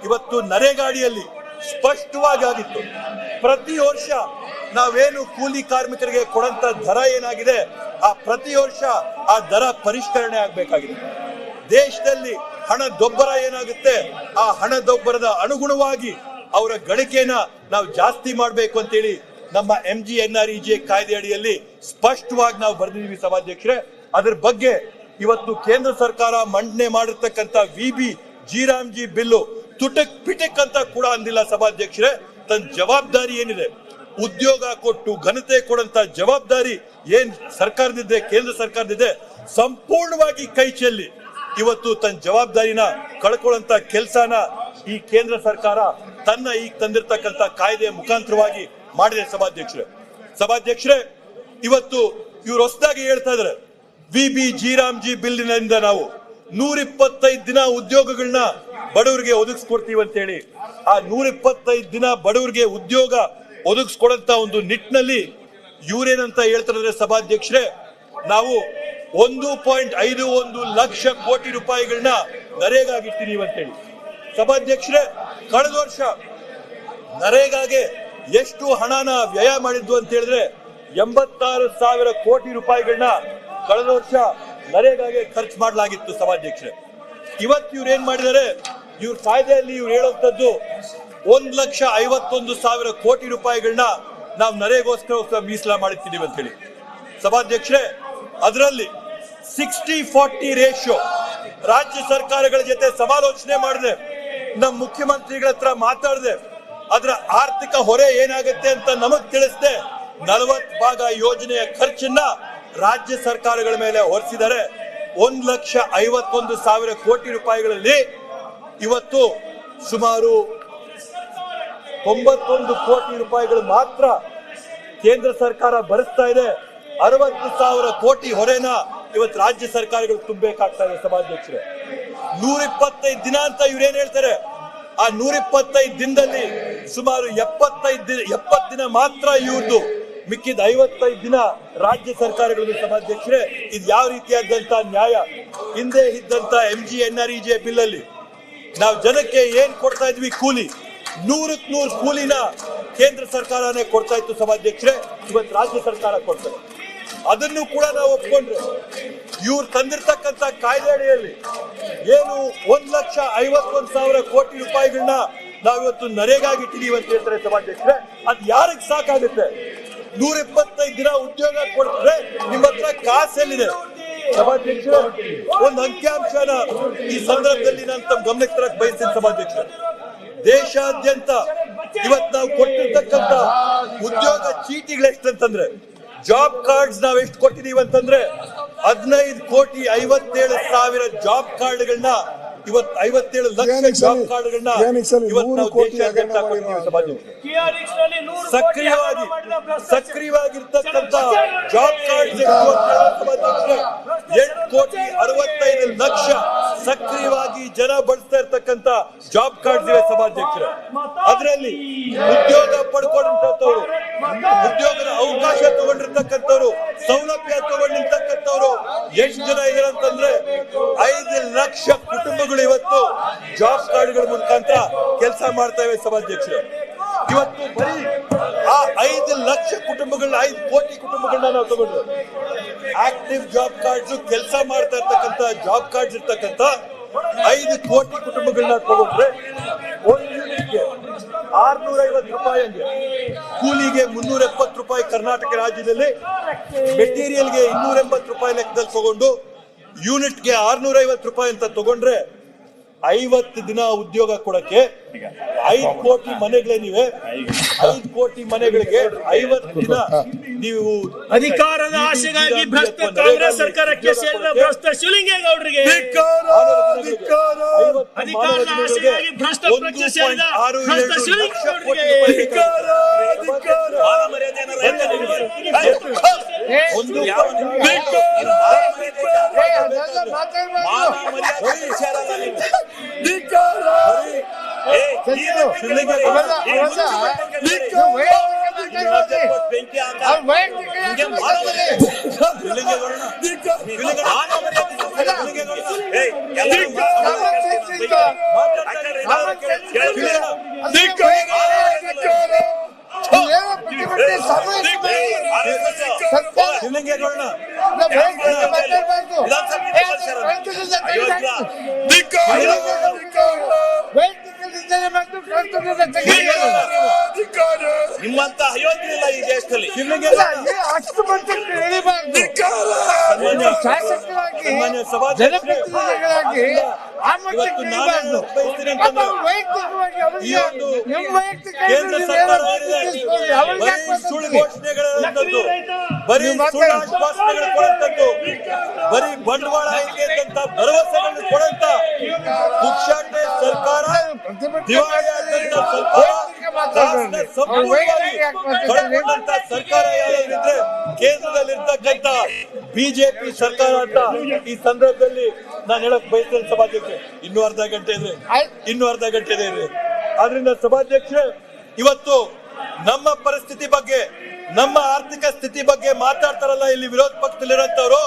ಇವತ್ತು ನರೇಗಾಡಿಯಲ್ಲಿ ಸ್ಪಷ್ಟವಾಗಿ ಆಗಿತ್ತು, ಪ್ರತಿ ವರ್ಷ ನಾವೇನು ಕೂಲಿ ಕಾರ್ಮಿಕರಿಗೆ ಕೊಡಂತ ದರ ಏನಾಗಿದೆ, ಆ ಪ್ರತಿ ವರ್ಷ ಆ ದರ ಪರಿಷ್ಕರಣೆ ಆಗ್ಬೇಕಾಗಿದೆ. ದೇಶದಲ್ಲಿ ಹಣದೊಬ್ಬರ ಏನಾಗುತ್ತೆ, ಆ ಹಣದೊಬ್ಬರದ ಅನುಗುಣವಾಗಿ ಅವರ ಗಳಿಕೆನ ನಾವು ಜಾಸ್ತಿ ಮಾಡಬೇಕು ಅಂತೇಳಿ ನಮ್ಮ MGNREGA ಕಾಯ್ದೆ ಅಡಿಯಲ್ಲಿ ಸ್ಪಷ್ಟವಾಗಿ ನಾವು ಬರೆದಿದ್ದೀವಿ ಸಭಾಧ್ಯಕ್ಷರೇ. ಅದರ ಬಗ್ಗೆ ಇವತ್ತು ಕೇಂದ್ರ ಸರ್ಕಾರ ಮಂಡನೆ ಮಾಡಿರ್ತಕ್ಕಂಥ ವಿಬಿಜಿ ರಾಮ್ಜಿ ಬಿಲ್ಲು ತುಟಕ್ ಪಿಟಕ್ ಅಂತ ಕೂಡ ಅಂದಿಲ್ಲ ಸಭಾಧ್ಯಕ್ಷರೇ. ತನ್ನ ಜವಾಬ್ದಾರಿ ಏನಿದೆ, ಉದ್ಯೋಗ ಕೊಟ್ಟು ಘನತೆ ಕೊಡಂತ ಜವಾಬ್ದಾರಿ ಏನ್ ಸರ್ಕಾರದಿದೆ, ಕೇಂದ್ರ ಸರ್ಕಾರದಿದೆ, ಸಂಪೂರ್ಣವಾಗಿ ಕೈ ಚೆಲ್ಲಿ ಇವತ್ತು ತನ್ನ ಜವಾಬ್ದಾರಿನ ಕಳ್ಕೊಳ್ಳಂತ ಕೆಲಸನ ಈ ಕೇಂದ್ರ ಸರ್ಕಾರ ತನ್ನ ಈಗ ತಂದಿರತಕ್ಕಂತ ಕಾಯ್ದೆಯ ಮುಖಾಂತರವಾಗಿ ಮಾಡಿದೆ ಸಭಾಧ್ಯಕ್ಷರೇ. ಇವತ್ತು ಇವ್ರು ಹೊಸದಾಗಿ ಹೇಳ್ತಾ ಇದಾರೆ, ವಿಬಿಜಿ ರಾಮ್ಜಿ ಬಿಲ್ಲಿನಿಂದ ನಾವು 125 ದಿನ ಉದ್ಯೋಗಗಳನ್ನ ಬಡವರಿಗೆ ಒದಗಿಸ್ಕೊಡ್ತೀವಿ ಅಂತ ಹೇಳಿ, ಆ 125 ದಿನ ಬಡವರಿಗೆ ಉದ್ಯೋಗ ಒದಗಿಸ್ಕೊಡಂತ ಒಂದು ನಿಟ್ಟಿನಲ್ಲಿ ಇವ್ರೇನಂತ ಹೇಳ್ತಾರೆ ಸಭಾಧ್ಯಕ್ಷರೇ, ನಾವು 1.51 ಲಕ್ಷ ಕೋಟಿ ರೂಪಾಯಿಗಳನ್ನ ನರೇಗಾಗೆ ಇಟ್ಟಿದೀವಿ ಅಂತೇಳಿ. ಸಭಾಧ್ಯಕ್ಷರೇ, ಕಳೆದ ವರ್ಷ ನರೇಗಾಗೆ ಎಷ್ಟು ಹಣನ ವ್ಯಯ ಮಾಡಿದ್ದು ಅಂತ ಹೇಳಿದ್ರೆ 86,000 ಕೋಟಿ ರೂಪಾಯಿಗಳನ್ನ ಕಳೆದ ವರ್ಷ ನರೇಗಾಗೆ ಖರ್ಚು ಮಾಡಲಾಗಿತ್ತು. ಸಭಾಧ್ಯಕ್ಷರೇ, ಇವತ್ತು ಇವ್ರು ಏನ್ ಮಾಡಿದ್ದಾರೆ, ಇವ್ರ ಕಾಯ್ದೆಯಲ್ಲಿ ಇವ್ರು ಹೇಳುವಂತದ್ದು 1,51,000 ಕೋಟಿ ರೂಪಾಯಿಗಳನ್ನ ನಾವು ನರೇಗೋಸ್ಕರ ಮೀಸಲ ಮಾಡಿದ್ದೀವಿ ಅಂತ ಹೇಳಿ. ಸಭಾಧ್ಯಕ್ಷರೇ, ಅದರಲ್ಲಿ 60-40 ರೇಷಿಯೋ ರಾಜ್ಯ ಸರ್ಕಾರಗಳ ಜೊತೆ ಸಮಾಲೋಚನೆ ಮಾಡಿದೆ, ನಮ್ಮ ಮುಖ್ಯಮಂತ್ರಿಗಳ ಹತ್ರ ಮಾತಾಡಿದೆ, ಅದರ ಆರ್ಥಿಕ ಹೊರೆ ಏನಾಗುತ್ತೆ ಅಂತ ನಮಗ್ ತಿಳಿಸಿದೆ. 40% ಯೋಜನೆಯ ಖರ್ಚನ್ನ ರಾಜ್ಯ ಸರ್ಕಾರಗಳ ಮೇಲೆ ಹೊರಿಸಿದ್ದಾರೆ. 1,51,000 ಕೋಟಿ ರೂಪಾಯಿಗಳಲ್ಲಿ ಇವತ್ತು ಸುಮಾರು 91 ಕೋಟಿ ರೂಪಾಯಿಗಳು ಮಾತ್ರ ಕೇಂದ್ರ ಸರ್ಕಾರ ಭರಿಸ್ತಾ ಇದೆ. 60,000 ಕೋಟಿ ಹೊರೆನ ಇವತ್ತು ರಾಜ್ಯ ಸರ್ಕಾರಗಳು ತುಂಬಬೇಕಾಗ್ತಾ ಇದೆ. ಸಭಾಧ್ಯಕ್ಷರೇ, 125 ದಿನ ಅಂತ ಇವ್ರೇನ್ ಹೇಳ್ತಾರೆ, ಆ 125 ದಿನದಲ್ಲಿ ಸುಮಾರು 70 ದಿನ ಮಾತ್ರ ಇವ್ರದ್ದು, ಮಿಕ್ಕಿದ 55 ದಿನ ರಾಜ್ಯ ಸರ್ಕಾರಗಳು. ಸಭಾಧ್ಯಕ್ಷರೇ, ಇದು ಯಾವ ರೀತಿಯಾದಂತ ನ್ಯಾಯ? ಹಿಂದೆ ಇದ್ದಂತ MGNREG ಬಿಲ್ ಅಲ್ಲಿ ನಾವು ಜನಕ್ಕೆ ಏನ್ ಕೊಡ್ತಾ ಇದ್ವಿ, ಕೂಲಿ 100ಕ್ಕೆ 100 ಕೂಲಿನ ಕೇಂದ್ರ ಸರ್ಕಾರನೇ ಕೊಡ್ತಾ ಇತ್ತು. ಸಭಾಧ್ಯಕ್ಷರೇ, ಇವತ್ತು ರಾಜ್ಯ ಸರ್ಕಾರ ಕೊಡ್ತಾರೆ. ಅದನ್ನು ಕೂಡ ನಾವು ಒಪ್ಕೊಂಡ್ರೆ ಇವ್ರು ತಂದಿರ್ತಕ್ಕಂಥ ಕಾಯ್ದೆ ಅಡಿಯಲ್ಲಿ ಏನು 1,51,000 ಕೋಟಿ ರೂಪಾಯಿಗಳನ್ನ ನಾವಿವತ್ತು ನರೇಗಾಗೆ ಇಟ್ಟಿದೀವಿ ಅಂತ ಹೇಳ್ತಾರೆ. ಸಭಾಧ್ಯಕ್ಷರೇ, ಅದು ಯಾರಿಗೆ ಸಾಕಾಗುತ್ತೆ? 125 ದಿನ ಉದ್ಯೋಗ ಕೊಡ್ತಾರೆ, ನಿಮ್ಮ ಹತ್ರ ಕಾಸೆಲ್ಲಿದೆ? ಸಭಾಧ್ಯಕ್ಷರೇ, ಒಂದು ಅಂಕಿಅಂಶನ ಈ ಸಂದರ್ಭದಲ್ಲಿ ನಾನು ತಮ್ಮ ಗಮನಕ್ಕೆ ತರಕ್ ಬಯಸ್ತೀನಿ. ಸಭಾಧ್ಯಕ್ಷರೇ, ದೇಶಾದ್ಯಂತ ಇವತ್ತು ನಾವು ಕೊಟ್ಟಿರ್ತಕ್ಕಂಥ ಉದ್ಯೋಗ ಚೀಟಿಗಳು ಎಷ್ಟಂತಂದ್ರೆ, ಜಾಬ್ ಕಾರ್ಡ್ಸ್ ನಾವ್ ಎಷ್ಟು ಕೊಟ್ಟಿದೀವಿ ಅಂತಂದ್ರೆ 15,57,000 ಜಾಬ್ ಕಾರ್ಡ್ಗಳನ್ನ ಇವತ್ತು 57 ಲಕ್ಷ ಜಾಬ್ ಕಾರ್ಡ್ಗಳನ್ನ ಇವತ್ತು ನಾವು ದೇಶಾದ್ಯಂತ ಕೊಟ್ಟಿದ್ದೀವಿ. ಸಕ್ರಿಯವಾಗಿರ್ತಕ್ಕಂಥ ಜಾಬ್ ಕಾರ್ಡ್ 8,65,00,000 ಸಕ್ರಿಯವಾಗಿ ಜನ ಬಳಸ್ತಾ ಇರ್ತಕ್ಕಂಥ ಜಾಬ್ ಕಾರ್ಡ್ಸ್ ಇವೆ. ಸಭಾಧ್ಯಕ್ಷರೇ, ಅದರಲ್ಲಿ ಉದ್ಯೋಗ ಪಡ್ಕೊಂಡಿರ್ತಕ್ಕಂಥವ್ರು, ಉದ್ಯೋಗದ ಅವಕಾಶ ತಗೊಂಡಿರ್ತಕ್ಕಂಥವ್ರು, ಸೌಲಭ್ಯ ತಗೊಂಡಿರ್ತಕ್ಕಂಥವ್ರು ಎಷ್ಟು ಜನ ಇದ್ದಾರೆ ಅಂತಂದ್ರೆ 5 ಲಕ್ಷ ಕುಟುಂಬಗಳು ಇವತ್ತು ಜಾಬ್ ಕಾರ್ಡ್ಗಳ ಮುಖಾಂತರ ಕೆಲಸ ಮಾಡ್ತಾ ಇವೆ. ಸಭಾಧ್ಯಕ್ಷರೇ, ಇವತ್ತು ಬರೀ ಆ 5 ಲಕ್ಷ ಕುಟುಂಬಗಳನ್ನ, 5 ಕೋಟಿ ಕುಟುಂಬಗಳನ್ನ ನಾವು ತಗೊಂಡ್ರು. ಆಕ್ಟಿವ್ ಜಾಬ್ ಕಾರ್ಡ್ಸ್, ಕೆಲಸ ಮಾಡ್ತಾ ಇರ್ತಕ್ಕಂಥ ಜಾಬ್ ಕಾರ್ಡ್ಸ್ ಇರ್ತಕ್ಕಂಥ 5 ಕೋಟಿ ಕುಟುಂಬಗಳನ್ನ ತಗೊಂಡ್ರೆ ಒಂದು ಯೂನಿಟ್ಗೆ 650 ರೂಪಾಯಿ, ಹಂಗೆ ಕೂಲಿಗೆ 370 ರೂಪಾಯಿ ಕರ್ನಾಟಕ ರಾಜ್ಯದಲ್ಲಿ, ಮೆಟೀರಿಯಲ್ಗೆ 280 ರೂಪಾಯಿ ಲೆಕ್ಕದಲ್ಲಿ ತಗೊಂಡು ಯೂನಿಟ್ಗೆ 650 ರೂಪಾಯಿ ಅಂತ ತಗೊಂಡ್ರೆ 50 ದಿನ ಉದ್ಯೋಗ ಕೊಡಕ್ಕೆ 5 ಕೋಟಿ ಮನೆಗಳೇನಿವೆ, 5 ಕೋಟಿ ಮನೆಗಳಿಗೆ 50 ದಿನ ನೀವು ಅಧಿಕಾರದ ಆಸೆಗಾಗಿ ಭ್ರಷ್ಟ ಕಾಂಗ್ರೆಸ್ ಸರ್ಕಾರಕ್ಕೆ ಸೇರಿದ ಭ್ರಷ್ಟ ಶಿವಲಿಂಗೇಗೌಡರಿಗೆ, ಅಧಿಕಾರದ ಆಸೆಗಾಗಿ ಭ್ರಷ್ಟ ಪಕ್ಷ ಸೇರಿದ ಭ್ರಷ್ಟ ಶಿವಲಿಂಗೇಗೌಡರಿಗೆ ನಿಮ್ಮಂತ ಅಯೋಗ್ಯ ಇಲ್ಲ ಈ ದೇಶದಲ್ಲಿ. ಅಷ್ಟು ಶಾಸಕರಾಗಿ ಜನಪ್ರತಿನಿಧಿಗಳಾಗಿ ಆ ಮಟ್ಟಕ್ಕೆ ಕೇಂದ್ರ ಸರ್ಕಾರ ಸುಳ್ಳು ಘೋಷಣೆಗಳಂತದ್ದು, ಬರೀ ಸುಳ್ಳು ಆಶ್ವಾಸನೆಗಳು ಕೊಡುವಂತದ್ದು, ಬರೀ ಬಂಡವಾಳ ಇರಿಕೆಂತ ಭರವಸೆಗಳನ್ನು ಕೊಡುವಂತ ಪುಕ್ಷಾಟೆ ಸರ್ಕಾರ, ದಿವಾಳಿಯಾದಂತ ಸರ್ಕಾರ, ಸಂಪೂರ್ಣವಾಗಿ ಕಳೆದುಕೊಂಡಂತ ಸರ್ಕಾರ ಯಾವ್ದಾದ್ರೆ ಕೇಂದ್ರದಲ್ಲಿರ್ತಕ್ಕಂಥ ಬಿಜೆಪಿ ಸರ್ಕಾರ ಅಂತ ಈ ಸಂದರ್ಭದಲ್ಲಿ ನಾನು ಹೇಳಕ್ ಬಯಸ್ತೇನೆ. ಸಭಾಧ್ಯಕ್ಷ, ಇನ್ನೂ ಅರ್ಧ ಗಂಟೆ ಇದೆ. ಆದ್ರಿಂದ ಸಭಾಧ್ಯಕ್ಷರೇ, ಇವತ್ತು ನಮ್ಮ ಪರಿಸ್ಥಿತಿ ಬಗ್ಗೆ, ನಮ್ಮ ಆರ್ಥಿಕ ಸ್ಥಿತಿ ಬಗ್ಗೆ ಮಾತಾಡ್ತಾರಲ್ಲ ಇಲ್ಲಿ ವಿರೋಧ ಪಕ್ಷದಲ್ಲಿರುವಂತವ್ರು,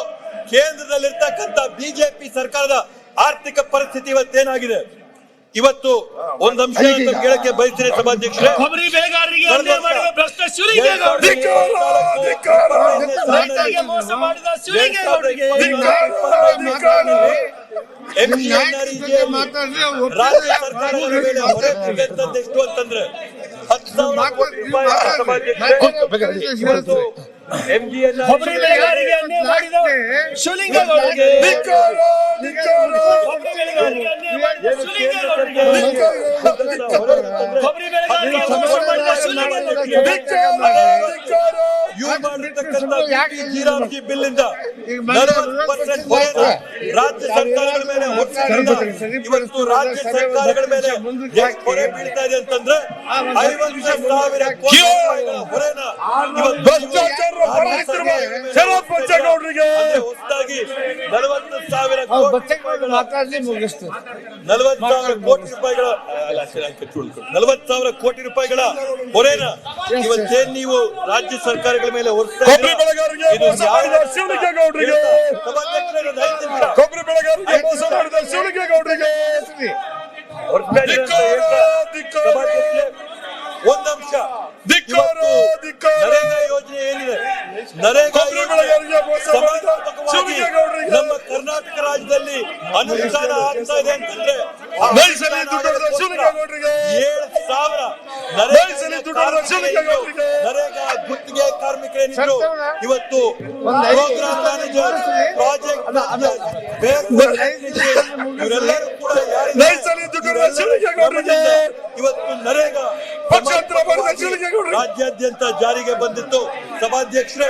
ಕೇಂದ್ರದಲ್ಲಿರ್ತಕ್ಕಂಥ ಬಿಜೆಪಿ ಸರ್ಕಾರದ ಆರ್ಥಿಕ ಪರಿಸ್ಥಿತಿ ಇವತ್ತೇನಾಗಿದೆ. ಇವತ್ತು ಒಂದು ಅಂಶ ಹೇಳಕ್ಕೆ ಬಯಸ್ತೀನಿ ಸಭಾಧ್ಯಕ್ಷರೇ, ಕೊಬ್ಬರಿ ಬೆಳೆಗಾರರಿಗೆ ಅನ್ಯಾಯ ಮಾಡಿದ ಭ್ರಷ್ಟ ಶಿವಲಿಂಗೇಗೌಡರಿಗೆ, ರೈತರಿಗೆ ಮೋಸ ಮಾಡಿದ ಶಿವಲಿಂಗೇಗೌಡರಿಗೆ, ರಾಜ್ಯ ಸರ್ಕಾರಗಳ ಮೇಲೆ ಹೊರೆ ತೆಗೆದಂತದ್ದು ಎಷ್ಟು ಅಂತಂದ್ರೆ 10,000 ಕೋಟಿ ರೂಪಾಯಿ ಸಭಾಧ್ಯಕ್ಷರೇ. ಇವತ್ತು ಕೊಬ್ಬರಿ ಬೆಳೆಗಾರರಿಗೆ ಅನ್ಯಾಯ ಮಾಡಿದ ಶಿವಲಿಂಗೇಗೌಡರಿಗೆ, ಕೊಬ್ಬರಿ ಬೆಳೆಗಾರರಿಗೆ ಅನ್ಯಾಯ ಮಾಡಿದ ಶಿವಲಿಂಗೇಗೌಡರಿಗೆ, ಕೊಬ್ಬರಿ ಬೆಳೆಗಾರರಿಗೆ ಮೋಸ ಮಾಡಿದ ಶಿವಲಿಂಗೇಗೌಡರಿಗೆ, ಇವ್ರು ಮಾಡಿರ್ತಕ್ಕಂಥ ಜೀರಾಮ್ಜಿ ಬಿಲ್ ಇಂದ 40% ಹೊರೆನ ರಾಜ್ಯ ಸರ್ಕಾರಗಳ ಮೇಲೆ ಹೊರಿಸಿದ್ರಿಂದ ಇವತ್ತು ರಾಜ್ಯ ಸರ್ಕಾರಗಳ ಮೇಲೆ ಎಷ್ಟು ಹೊರೆ ಬೀಳ್ತಾ ಇದೆ ಅಂತಂದ್ರೆ 50,000 ಕೋಟಿ ರೂಪಾಯಿಗಳ ಹೊರೆನ ಹೊಸದಾಗಿ 40,000 ಕೋಟಿ ರೂಪಾಯಿಗಳ 40,000 ಕೋಟಿ ರೂಪಾಯಿಗಳ 40,000 ಕೋಟಿ ರೂಪಾಯಿಗಳ ಹೊರೆನ ಇವತ್ತೇನ್ ನೀವು ರಾಜ್ಯ ಸರ್ಕಾರಗಳ ಮೇಲೆ ಹೊರಿಸ್ತಾ ಕೊಬ್ಬರಿ ಬೆಳೆಗಾರರಿಗೆ ಮೋಸ ಮಾಡಿದ ಶಿವಲಿಂಗೇಗೌಡರಿಗೆ, ಕೊಬ್ಬರಿ ಬೆಳೆಗಾರರಿಗೆ ಮೋಸ ಮಾಡಿದ ಶಿವಲಿಂಗೇಗೌಡರಿಗೆ ಒಂದಂಶ ನರೇಗಾ ಯೋಜನೆ ಏನಿದೆ, ನರೇಗಾ ಯೋಜನೆ ಸಮರ್ಪಕವಾಗಿ ನಮ್ಮ ಕರ್ನಾಟಕ ರಾಜ್ಯದಲ್ಲಿ ಅನುಷ್ಠಾನ ಆಗ್ತಾ ಇದೆ ಅಂತಂದ್ರೆ 7,000 ನರೇಗಾ ಗುತ್ತಿಗೆ ಕಾರ್ಮಿಕರೇನಿದ್ರು ಇವತ್ತು ಪ್ರೋಗ್ರಾಮ್ ಮ್ಯಾನೇಜರ್, ಪ್ರಾಜೆಕ್ಟ್ ಇವರೆಲ್ಲರೂ ಕೂಡ ಇವತ್ತು ನರೇಗಾ ರಾಜ್ಯಾದ್ಯಂತ ಜಾರಿಗೆ ಬಂದಿತ್ತು. ಸಭಾಧ್ಯಕ್ಷರೇ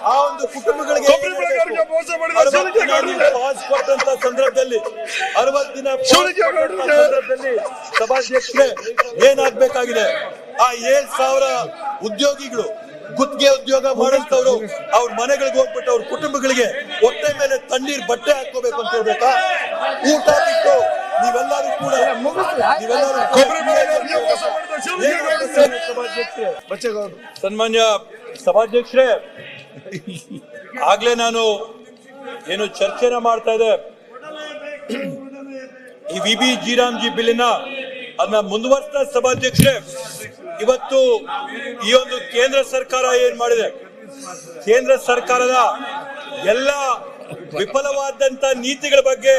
ಆ ಒಂದು ಕುಟುಂಬಗಳಿಗೆ ಪಾಸ್ ಕೊಟ್ಟಂತ ಸಂದರ್ಭದಲ್ಲಿ 60 ದಿನ ಸಂದರ್ಭದಲ್ಲಿ ಸಭಾಧ್ಯಕ್ಷರೇ ಏನಾಗಬೇಕಾಗಿದೆ, ಆ 7,000 ಉದ್ಯೋಗಿಗಳು ಗುತ್ತಿಗೆ ಉದ್ಯೋಗ ಮಾಡಂತವ್ರು ಅವ್ರ ಮನೆಗಳಿಗೆ ಹೋಗ್ಬಿಟ್ಟು ಅವ್ರ ಕುಟುಂಬಗಳಿಗೆ ಹೊಟ್ಟೆ ಮೇಲೆ ತಣ್ಣೀರ್ ಬಟ್ಟೆ ಹಾಕೋಬೇಕು ಅಂತ ಹೇಳ್ಬೇಕಾ? ಊಟ ಬಿಟ್ಟು ನೀವೆಲ್ಲರೂ ಕೂಡ ಸನ್ಮಾನ್ಯ ಸಭಾಧ್ಯಕ್ಷರೇ, ಆಗ್ಲೇ ನಾನು ಏನು ಚರ್ಚೆನ ಮಾಡ್ತಾ ಇದೆ, ಈ ವಿಬಿ ಜೀರಾಮ್ಜಿ ಬಿಲ್ಲಿನ ಅದನ್ನ ಮುಂದುವರಿಸ್ತಾ ಸಭಾಧ್ಯಕ್ಷರೇ, ಇವತ್ತು ಈ ಒಂದು ಕೇಂದ್ರ ಸರ್ಕಾರ ಏನ್ ಮಾಡಿದೆ, ಕೇಂದ್ರ ಸರ್ಕಾರದ ಎಲ್ಲ ವಿಫಲವಾದಂತ ನೀತಿಗಳ ಬಗ್ಗೆ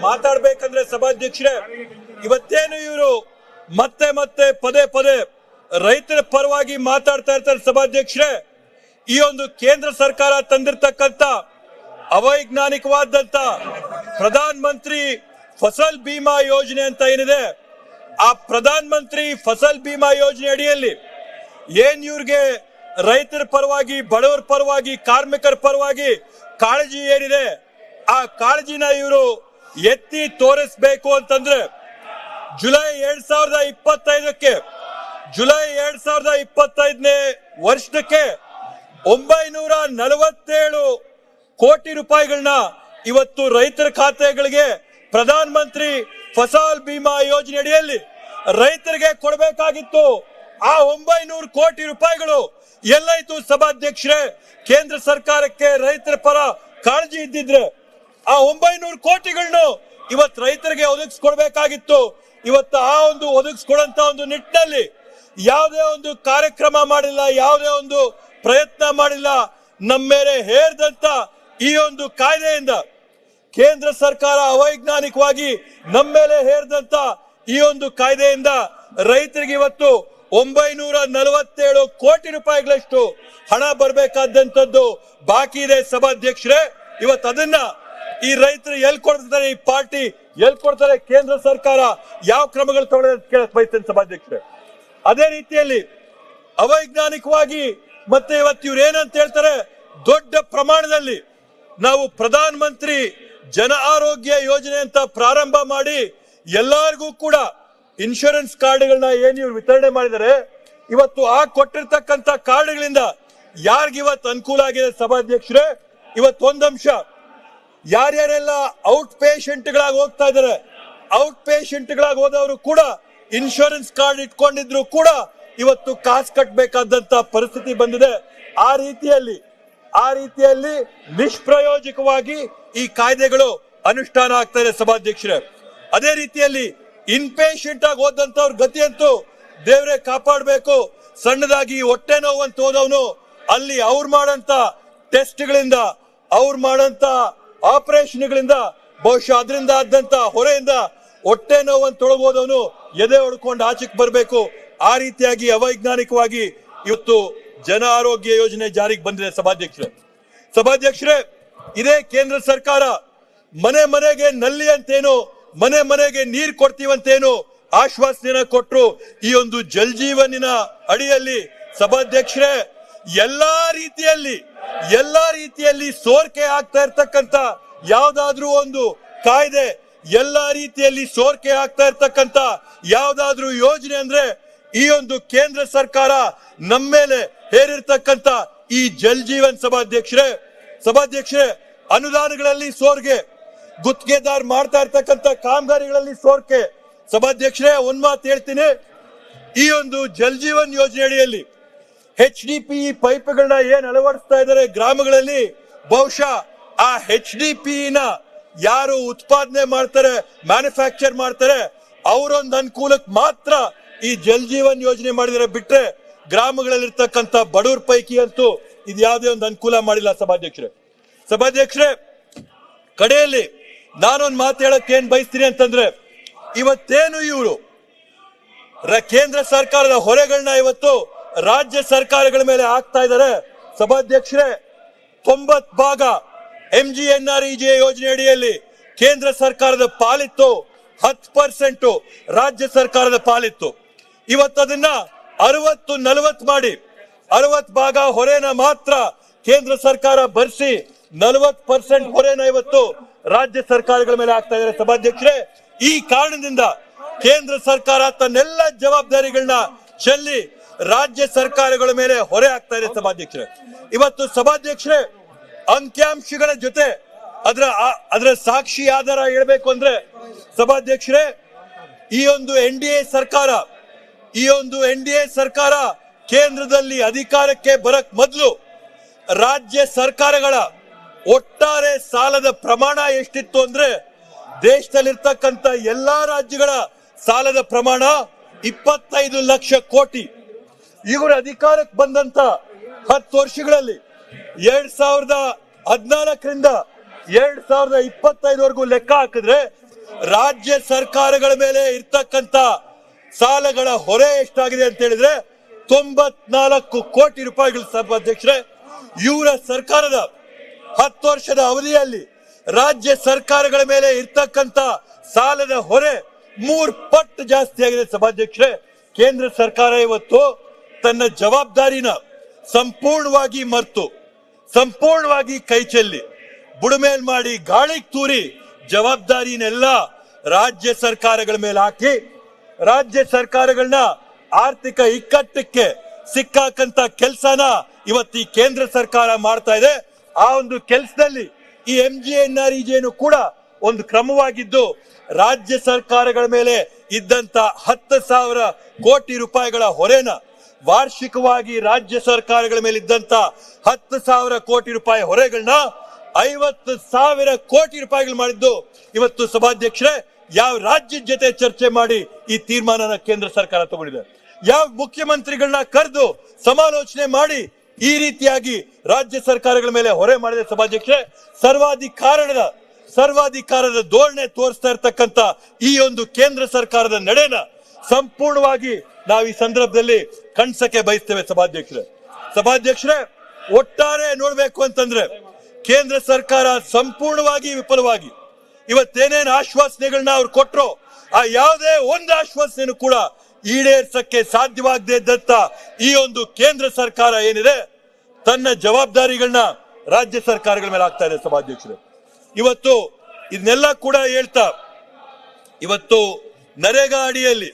ಮಾತಾಡ್ಬೇಕಂದ್ರೆ ಸಭಾಧ್ಯಕ್ಷರೇ, ಇವತ್ತೇನು ಇವರು ಮತ್ತೆ ಪದೇ ರೈತರ ಪರವಾಗಿ ಮಾತಾಡ್ತಾ ಇರ್ತಾರೆ ಸಭಾಧ್ಯಕ್ಷರೇ, ಈ ಒಂದು ಕೇಂದ್ರ ಸರ್ಕಾರ ತಂದಿರತಕ್ಕಂತ ಅವೈಜ್ಞಾನಿಕವಾದಂತ ಪ್ರಧಾನ ಮಂತ್ರಿ ಫಸಲ್ ಬಿಮಾ ಯೋಜನೆ ಅಂತ ಏನಿದೆ, ಆ ಪ್ರಧಾನ ಮಂತ್ರಿ ಫಸಲ್ ಬಿಮಾ ಯೋಜನೆ ಅಡಿಯಲ್ಲಿ ಏನ್ ಇವ್ರಿಗೆ ರೈತರ ಪರವಾಗಿ, ಬಡವರ ಪರವಾಗಿ, ಕಾರ್ಮಿಕರ ಪರವಾಗಿ ಕಾಳಜಿ ಏನಿದೆ, ಆ ಕಾಳಜಿನ ಇವರು ಎತ್ತಿ ತೋರಿಸಬೇಕು ಅಂತಂದ್ರೆ ಜುಲೈ 2025ನೇ ವರ್ಷಕ್ಕೆ 947 ಕೋಟಿ ರೂಪಾಯಿಗಳನ್ನ ಇವತ್ತು ರೈತರ ಖಾತೆಗಳಿಗೆ ಪ್ರಧಾನ ಮಂತ್ರಿ ಫಸಲ್ ಬಿಮಾ ಯೋಜನೆ ಅಡಿಯಲ್ಲಿ ರೈತರಿಗೆ ಕೊಡಬೇಕಾಗಿತ್ತು. ಆ 900 ಕೋಟಿ ರೂಪಾಯಿಗಳು ಎಲ್ಲಾಯ್ತು ಸಭಾಧ್ಯಕ್ಷರೇ? ಕೇಂದ್ರ ಸರ್ಕಾರಕ್ಕೆ ರೈತರ ಪರ ಕಾಳಜಿ ಇದ್ದಿದ್ರೆ ಆ 900 ಕೋಟಿಗಳನ್ನು ಇವತ್ತು ರೈತರಿಗೆ ಒದಗಿಸ್ಕೊಡ್ಬೇಕಾಗಿತ್ತು. ಇವತ್ತು ಆ ಒಂದು ಒದಗಿಸ್ಕೊಡಂತ ಒಂದು ನಿಟ್ಟಿನಲ್ಲಿ ಯಾವುದೇ ಒಂದು ಕಾರ್ಯಕ್ರಮ ಮಾಡಿಲ್ಲ, ಯಾವುದೇ ಒಂದು ಪ್ರಯತ್ನ ಮಾಡಿಲ್ಲ. ನಮ್ಮ ಮೇಲೆ ಹೇರಿದಂತ ಈ ಒಂದು ಕಾಯ್ದೆಯಿಂದ ಕೇಂದ್ರ ಸರ್ಕಾರ ಅವೈಜ್ಞಾನಿಕವಾಗಿ ನಮ್ಮ ಮೇಲೆ ಹೇರಿದಂತ ಈ ಒಂದು ಕಾಯ್ದೆಯಿಂದ ರೈತರಿಗೆ ಇವತ್ತು 947 ಕೋಟಿ ರೂಪಾಯಿಗಳಷ್ಟು ಹಣ ಬರಬೇಕಾದಂತದ್ದು ಬಾಕಿ ಇದೆ ಸಭಾಧ್ಯಕ್ಷರೇ. ಇವತ್ತು ಅದನ್ನ ಈ ರೈತರು ಎಲ್ಲಿ ಕೊಡ್ತಾರೆ, ಈ ಪಾರ್ಟಿ ಎಲ್ಲಿ ಕೊಡ್ತಾರೆ, ಕೇಂದ್ರ ಸರ್ಕಾರ ಯಾವ ಕ್ರಮಗಳು ತಗೊಳ್ಳೋದು ಕೇಳಕ್ ಬಯಸ್ತೇನೆ ಸಭಾಧ್ಯಕ್ಷರೇ. ಅದೇ ರೀತಿಯಲ್ಲಿ ಅವೈಜ್ಞಾನಿಕವಾಗಿ ಮತ್ತೆ ಇವತ್ತು ಇವ್ರು ಏನಂತ ಹೇಳ್ತಾರೆ, ದೊಡ್ಡ ಪ್ರಮಾಣದಲ್ಲಿ ನಾವು ಪ್ರಧಾನ ಮಂತ್ರಿ ಜನ ಆರೋಗ್ಯ ಯೋಜನೆ ಅಂತ ಪ್ರಾರಂಭ ಮಾಡಿ ಎಲ್ಲರಿಗೂ ಕೂಡ ಇನ್ಶೂರೆನ್ಸ್ ಕಾರ್ಡ್ಗಳನ್ನ ಏನ್ ಇವ್ರು ವಿತರಣೆ ಮಾಡಿದರೆ, ಇವತ್ತು ಆ ಕೊಟ್ಟಿರ್ತಕ್ಕಂಥ ಕಾರ್ಡ್ಗಳಿಂದ ಯಾರಿಗಿವತ್ತು ಅನುಕೂಲ ಆಗಿದೆ ಸಭಾಧ್ಯಕ್ಷರೇ? ಇವತ್ತು ಒಂದಂಶ, ಯಾರ್ಯಾರೆಲ್ಲ ಔಟ್ ಪೇಷಂಟ್ಗಳಾಗಿ ಹೋಗ್ತಾ ಇದ್ದಾರೆ, ಔಟ್ ಪೇಷಂಟ್ಗಳಾಗಿ ಹೋದವರು ಕೂಡ ಇನ್ಶೂರೆನ್ಸ್ ಕಾರ್ಡ್ ಇಟ್ಕೊಂಡಿದ್ರು ಕೂಡ ಇವತ್ತು ಕಾಸು ಕಟ್ಟಬೇಕಾದಂತ ಪರಿಸ್ಥಿತಿ ಬಂದಿದೆ. ಆ ರೀತಿಯಲ್ಲಿ ಆ ರೀತಿಯಲ್ಲಿ ನಿಷ್ಪ್ರಯೋಜಕವಾಗಿ ಈ ಕಾಯ್ದೆಗಳು ಅನುಷ್ಠಾನ ಆಗ್ತಾ ಇದೆ ಸಭಾಧ್ಯಕ್ಷರೇ. ಅದೇ ರೀತಿಯಲ್ಲಿ ಇನ್ಪೇಷಂಟ್ ಆಗಿ ಹೋದಂತವ್ರ ಗತಿಯಂತೂ ದೇವರೇ ಕಾಪಾಡಬೇಕು. ಸಣ್ಣದಾಗಿ ಹೊಟ್ಟೆ ನೋವು ಅಂತ ಹೋದವನು ಅಲ್ಲಿ ಅವ್ರು ಮಾಡಂತ ಟೆಸ್ಟ್ಗಳಿಂದ ಅವ್ರು ಮಾಡಂತ ಆಪರೇಷನ್ಗಳಿಂದ ಬಹುಶಃ ಅದರಿಂದ ಆದಂತ ಹೊರೆಯಿಂದ ಹೊಟ್ಟೆ ನೋವು ಅಂತ ತೊಳಗೋದವನು ಎದೆ ಹೊಡ್ಕೊಂಡು ಆಚೆಗೆ ಬರಬೇಕು. ಆ ರೀತಿಯಾಗಿ ಅವೈಜ್ಞಾನಿಕವಾಗಿ ಇವತ್ತು ಜನ ಆರೋಗ್ಯ ಯೋಜನೆ ಜಾರಿಗೆ ಬಂದಿದೆ ಸಭಾಧ್ಯಕ್ಷರೇ. ಇದೇ ಕೇಂದ್ರ ಸರ್ಕಾರ ಮನೆ ಮನೆಗೆ ನಲ್ಲಿ ಅಂತೇನು, ಮನೆ ಮನೆಗೆ ನೀರು ಕೊಡ್ತೀವಂತೇನು ಆಶ್ವಾಸನೆಯನ್ನ ಕೊಟ್ಟರು. ಈ ಒಂದು ಜಲ್ ಜೀವನಿನ ಅಡಿಯಲ್ಲಿ ಸಭಾಧ್ಯಕ್ಷರೇ ಎಲ್ಲಾ ರೀತಿಯಲ್ಲಿ ಸೋರಿಕೆ ಆಗ್ತಾ ಇರ್ತಕ್ಕಂತ ಯಾವ್ದಾದ್ರೂ ಒಂದು ಕಾಯ್ದೆ, ಎಲ್ಲಾ ರೀತಿಯಲ್ಲಿ ಸೋರಿಕೆ ಆಗ್ತಾ ಇರ್ತಕ್ಕಂತ ಯಾವ್ದಾದ್ರೂ ಯೋಜನೆ ಅಂದ್ರೆ ಈ ಒಂದು ಕೇಂದ್ರ ಸರ್ಕಾರ ನಮ್ಮ ಮೇಲೆ ಹೇರಿರ್ತಕ್ಕಂತ ಈ ಜಲ್ ಜೀವನ್ ಸಭಾಧ್ಯಕ್ಷರೇ ಅನುದಾನಗಳಲ್ಲಿ ಸೋರ್ಗೆ, ಗುತ್ತಿಗೆದಾರ್ ಮಾಡ್ತಾ ಇರ್ತಕ್ಕಂತ ಕಾಮಗಾರಿಗಳಲ್ಲಿ ಸೋರ್ಕೆ. ಸಭಾಧ್ಯಕ್ಷರೇ ಒಂದ್ ಮಾತು ಹೇಳ್ತೀನಿ, ಈ ಒಂದು ಜಲ್ ಜೀವನ್ ಯೋಜನೆ ಅಡಿಯಲ್ಲಿ HDPE ಪೈಪ್ಗಳನ್ನ ಏನ್ ಅಳವಡಿಸ್ತಾ ಇದ್ದಾರೆ ಗ್ರಾಮಗಳಲ್ಲಿ, ಬಹುಶಃ ಆ HDPE ನ ಯಾರು ಉತ್ಪಾದನೆ ಮಾಡ್ತಾರೆ, ಮ್ಯಾನುಫ್ಯಾಕ್ಚರ್ ಮಾಡ್ತಾರೆ, ಅವರೊಂದು ಅನುಕೂಲಕ್ಕೆ ಮಾತ್ರ ಈ ಜಲ್ ಜೀವನ್ ಯೋಜನೆ ಮಾಡಿದರೆ ಬಿಟ್ರೆ ಗ್ರಾಮಗಳಲ್ಲಿರ್ತಕ್ಕಂಥ ಬಡವ್ರ ಪೈಕಿ ಅಂತೂ ಇದು ಯಾವುದೇ ಒಂದು ಅನುಕೂಲ ಮಾಡಿಲ್ಲ ಸಭಾಧ್ಯಕ್ಷರೇ. ಕಡೆಯಲ್ಲಿ ನಾನೊಂದು ಮಾತು ಹೇಳಕ್ಕೆ ಏನ್ ಬಯಸ್ತೀನಿ ಅಂತಂದ್ರೆ, ಇವತ್ತೇನು ಇವರು ಕೇಂದ್ರ ಸರ್ಕಾರದ ಹೊರೆಗಳನ್ನ ಇವತ್ತು ರಾಜ್ಯ ಸರ್ಕಾರಗಳ ಮೇಲೆ ಹಾಕ್ತಾ ಇದ್ದಾರೆ ಸಭಾಧ್ಯಕ್ಷರೇ. 90 ಭಾಗ MGNREGA ಯೋಜನೆ ಅಡಿಯಲ್ಲಿ ಕೇಂದ್ರ ಸರ್ಕಾರದ ಪಾಲಿತ್ತು, 10% ರಾಜ್ಯ ಸರ್ಕಾರದ ಪಾಲಿತ್ತು. ಇವತ್ತದನ್ನ 60-40 ಮಾಡಿ 60 ಭಾಗ ಹೊರೆನ ಮಾತ್ರ ಕೇಂದ್ರ ಸರ್ಕಾರ ಭರಿಸಿ 40% ಹೊರೆನ ಇವತ್ತು ರಾಜ್ಯ ಸರ್ಕಾರಗಳ ಮೇಲೆ ಆಗ್ತಾ ಇದ್ದಾರೆ ಸಭಾಧ್ಯಕ್ಷರೇ. ಈ ಕಾರಣದಿಂದ ಕೇಂದ್ರ ಸರ್ಕಾರ ತನ್ನೆಲ್ಲ ಜವಾಬ್ದಾರಿಗಳನ್ನ ಚೆಲ್ಲಿ ರಾಜ್ಯ ಸರ್ಕಾರಗಳ ಮೇಲೆ ಹೊರೆ ಆಗ್ತಾ ಇದೆ ಸಭಾಧ್ಯಕ್ಷರೇ. ಇವತ್ತು ಸಭಾಧ್ಯಕ್ಷರೇ ಅಂಕಿಅಂಶಗಳ ಜೊತೆ ಅದರ ಸಾಕ್ಷಿ ಆಧಾರ ಹೇಳ್ಬೇಕು ಅಂದ್ರೆ ಸಭಾಧ್ಯಕ್ಷರೇ, ಈ ಒಂದು NDA ಸರ್ಕಾರ ಕೇಂದ್ರದಲ್ಲಿ ಅಧಿಕಾರಕ್ಕೆ ಬರಕ್ ಮೊದಲು ರಾಜ್ಯ ಸರ್ಕಾರಗಳ ಒಟ್ಟಾರೆ ಸಾಲದ ಪ್ರಮಾಣ ಎಷ್ಟಿತ್ತು ಅಂದ್ರೆ, ದೇಶದಲ್ಲಿರ್ತಕ್ಕಂಥ ಎಲ್ಲಾ ರಾಜ್ಯಗಳ ಸಾಲದ ಪ್ರಮಾಣ 25 ಲಕ್ಷ ಕೋಟಿ. ಇವರು ಅಧಿಕಾರಕ್ಕೆ ಬಂದಂತ 10 ವರ್ಷಗಳಲ್ಲಿ 2014ರಿಂದ 2025ವರೆಗೂ ಲೆಕ್ಕ ಹಾಕಿದ್ರೆ ರಾಜ್ಯ ಸರ್ಕಾರಗಳ ಮೇಲೆ ಇರ್ತಕ್ಕಂಥ ಸಾಲಗಳ ಹೊರೆ ಎಷ್ಟಾಗಿದೆ ಅಂತ ಹೇಳಿದ್ರೆ 94 ಕೋಟಿ ರೂಪಾಯಿಗಳು ಸಭಾಧ್ಯಕ್ಷರೇ. ಇವರ ಸರ್ಕಾರದ 10 ವರ್ಷದ ಅವಧಿಯಲ್ಲಿ ರಾಜ್ಯ ಸರ್ಕಾರಗಳ ಮೇಲೆ ಇರ್ತಕ್ಕಂಥ ಸಾಲದ ಹೊರೆ 3 ಪಟ್ಟು ಜಾಸ್ತಿ ಆಗಿದೆ ಸಭಾಧ್ಯಕ್ಷರೇ. ಕೇಂದ್ರ ಸರ್ಕಾರ ಇವತ್ತು ತನ್ನ ಜವಾಬ್ದಾರಿನ ಸಂಪೂರ್ಣವಾಗಿ ಮರೆತು, ಸಂಪೂರ್ಣವಾಗಿ ಕೈ ಚೆಲ್ಲಿ ಬುಡಮೇಲ್ ಮಾಡಿ ಗಾಳಿಗೆ ತೂರಿ ಜವಾಬ್ದಾರಿನೆಲ್ಲ ರಾಜ್ಯ ಸರ್ಕಾರಗಳ ಮೇಲೆ ಹಾಕಿ ರಾಜ್ಯ ಸರ್ಕಾರಗಳನ್ನ ಆರ್ಥಿಕ ಇಕ್ಕಟ್ಟಕ್ಕೆ ಸಿಕ್ಕಾಕಂತ ಕೆಲಸನ ಇವತ್ತು ಈ ಕೇಂದ್ರ ಸರ್ಕಾರ ಮಾಡ್ತಾ ಇದೆ. ಆ ಒಂದು ಕೆಲಸದಲ್ಲಿ ಈ MGNREGA ಕೂಡ ಒಂದು ಕ್ರಮವಾಗಿದ್ದು, ರಾಜ್ಯ ಸರ್ಕಾರಗಳ ಮೇಲೆ ಇದ್ದಂತ 10,000 ಕೋಟಿ ರೂಪಾಯಿಗಳ ಹೊರೆನ ವಾರ್ಷಿಕವಾಗಿ ರಾಜ್ಯ ಸರ್ಕಾರಗಳ ಮೇಲೆ ಇದ್ದಂತ 10,000 ಕೋಟಿ ರೂಪಾಯಿ ಹೊರೆಗಳನ್ನ 50,000 ಕೋಟಿ ರೂಪಾಯಿಗಳು ಮಾಡಿದ್ದು ಇವತ್ತು ಸಭಾಧ್ಯಕ್ಷರೇ ಯಾವ ರಾಜ್ಯದ ಜೊತೆ ಚರ್ಚೆ ಮಾಡಿ ಈ ತೀರ್ಮಾನನ ಕೇಂದ್ರ ಸರ್ಕಾರ ತಗೊಂಡಿದೆ, ಯಾವ ಮುಖ್ಯಮಂತ್ರಿಗಳನ್ನ ಕರೆದು ಸಮಾಲೋಚನೆ ಮಾಡಿ ಈ ರೀತಿಯಾಗಿ ರಾಜ್ಯ ಸರ್ಕಾರಗಳ ಮೇಲೆ ಹೊರೆ ಮಾಡಿದೆ ಸಭಾಧ್ಯಕ್ಷರೇ. ಸರ್ವಾಧಿಕಾರದ ಧೋರಣೆ ತೋರಿಸ್ತಾ ಇರ್ತಕ್ಕಂಥ ಈ ಒಂದು ಕೇಂದ್ರ ಸರ್ಕಾರದ ನಡೆನ ಸಂಪೂರ್ಣವಾಗಿ ನಾವು ಈ ಸಂದರ್ಭದಲ್ಲಿ ಕಣ್ಸಕ್ಕೆ ಬಯಸ್ತೇವೆ ಸಭಾಧ್ಯಕ್ಷರೇ. ಒಟ್ಟಾರೆ ನೋಡ್ಬೇಕು ಅಂತಂದ್ರೆ ಕೇಂದ್ರ ಸರ್ಕಾರ ಸಂಪೂರ್ಣವಾಗಿ ವಿಫಲವಾಗಿ ಇವತ್ತೇನೇನು ಆಶ್ವಾಸನೆಗಳನ್ನ ಅವ್ರು ಕೊಟ್ರೋ ಆ ಯಾವುದೇ ಒಂದು ಆಶ್ವಾಸನೆ ಕೂಡ ಈಡೇರಿಸಕ್ಕೆ ಸಾಧ್ಯವಾಗದೇ ಇದ್ದಂತ ಈ ಒಂದು ಕೇಂದ್ರ ಸರ್ಕಾರ ಏನಿದೆ ತನ್ನ ಜವಾಬ್ದಾರಿಗಳನ್ನ ರಾಜ್ಯ ಸರ್ಕಾರಗಳ ಮೇಲೆ ಆಗ್ತಾ ಇದೆ ಸಭಾಧ್ಯಕ್ಷರೇ. ಇವತ್ತು ಇದನ್ನೆಲ್ಲ ಕೂಡ ಹೇಳ್ತಾ ಇವತ್ತು ನರೇಗಾ ಅಡಿಯಲ್ಲಿ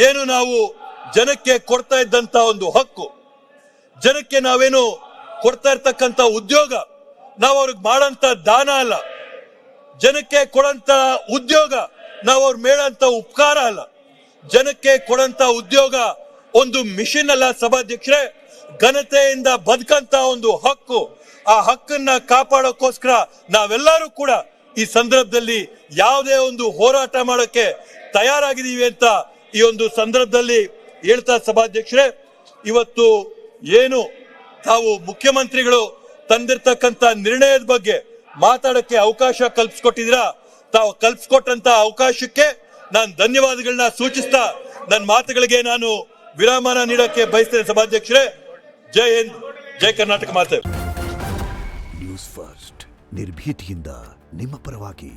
ಏನು ನಾವು ಜನಕ್ಕೆ ಕೊಡ್ತಾ ಇದ್ದಂತ ಒಂದು ಹಕ್ಕು, ಜನಕ್ಕೆ ನಾವೇನು ಕೊಡ್ತಾ ಇರ್ತಕ್ಕಂಥ ಉದ್ಯೋಗ ನಾವು ಅವ್ರಿಗೆ ಮಾಡಂತ ದಾನ ಅಲ್ಲ, ಜನಕ್ಕೆ ಕೊಡಂತ ಉದ್ಯೋಗ ನಾವು ಅವ್ರ ಮೇಳಂತ ಉಪಕಾರ ಅಲ್ಲ, ಜನಕ್ಕೆ ಕೊಡಂತ ಉದ್ಯೋಗ ಒಂದು ಮಿಷನ್ ಅಲ್ಲ ಸಭಾಧ್ಯಕ್ಷರೇ, ಘನತೆಯಿಂದ ಬದುಕಂತ ಒಂದು ಹಕ್ಕು, ಆ ಹಕ್ಕನ್ನ ಕಾಪಾಡೋಕ್ಕೋಸ್ಕರ ನಾವೆಲ್ಲರೂ ಕೂಡ ಈ ಸಂದರ್ಭದಲ್ಲಿ ಯಾವುದೇ ಒಂದು ಹೋರಾಟ ಮಾಡೋಕೆ ತಯಾರಾಗಿದ್ದೀವಿ ಅಂತ ಈ ಒಂದು ಸಂದರ್ಭದಲ್ಲಿ ಹೇಳ್ತಾ ಸಭಾಧ್ಯಕ್ಷರೇ, ಇವತ್ತು ಏನು ತಾವು ಮುಖ್ಯಮಂತ್ರಿಗಳು ತಂದಿರ್ತಕ್ಕಂಥ ನಿರ್ಣಯದ ಬಗ್ಗೆ ಮಾತಾಡಕ್ಕೆ ಅವಕಾಶ ಕಲ್ಪಿಸ್ಕೊಟ್ಟಿದ್ದೀರಾ, ತಾವು ಕಲ್ಪಿಸ್ಕೊಟ್ಟಂತ ಅವಕಾಶಕ್ಕೆ ನಾನು ಧನ್ಯವಾದಗಳನ್ನ ಸೂಚಿಸ್ತಾ ನನ್ನ ಮಾತುಗಳಿಗೆ ನಾನು ವಿರಾಮನ ನೀಡಕ್ಕೆ ಬಯಸ್ತೇನೆ. ಸಭಾಧ್ಯಕ್ಷರೇ, ಜೈ ಹಿಂದ್, ಜೈ ಕರ್ನಾಟಕ ಮಾತೆ. ನ್ಯೂಸ್ ಫಸ್ಟ್ ನಿರ್ಭೀತಿಯಿಂದ ನಿಮ್ಮ ಪರವಾಗಿ.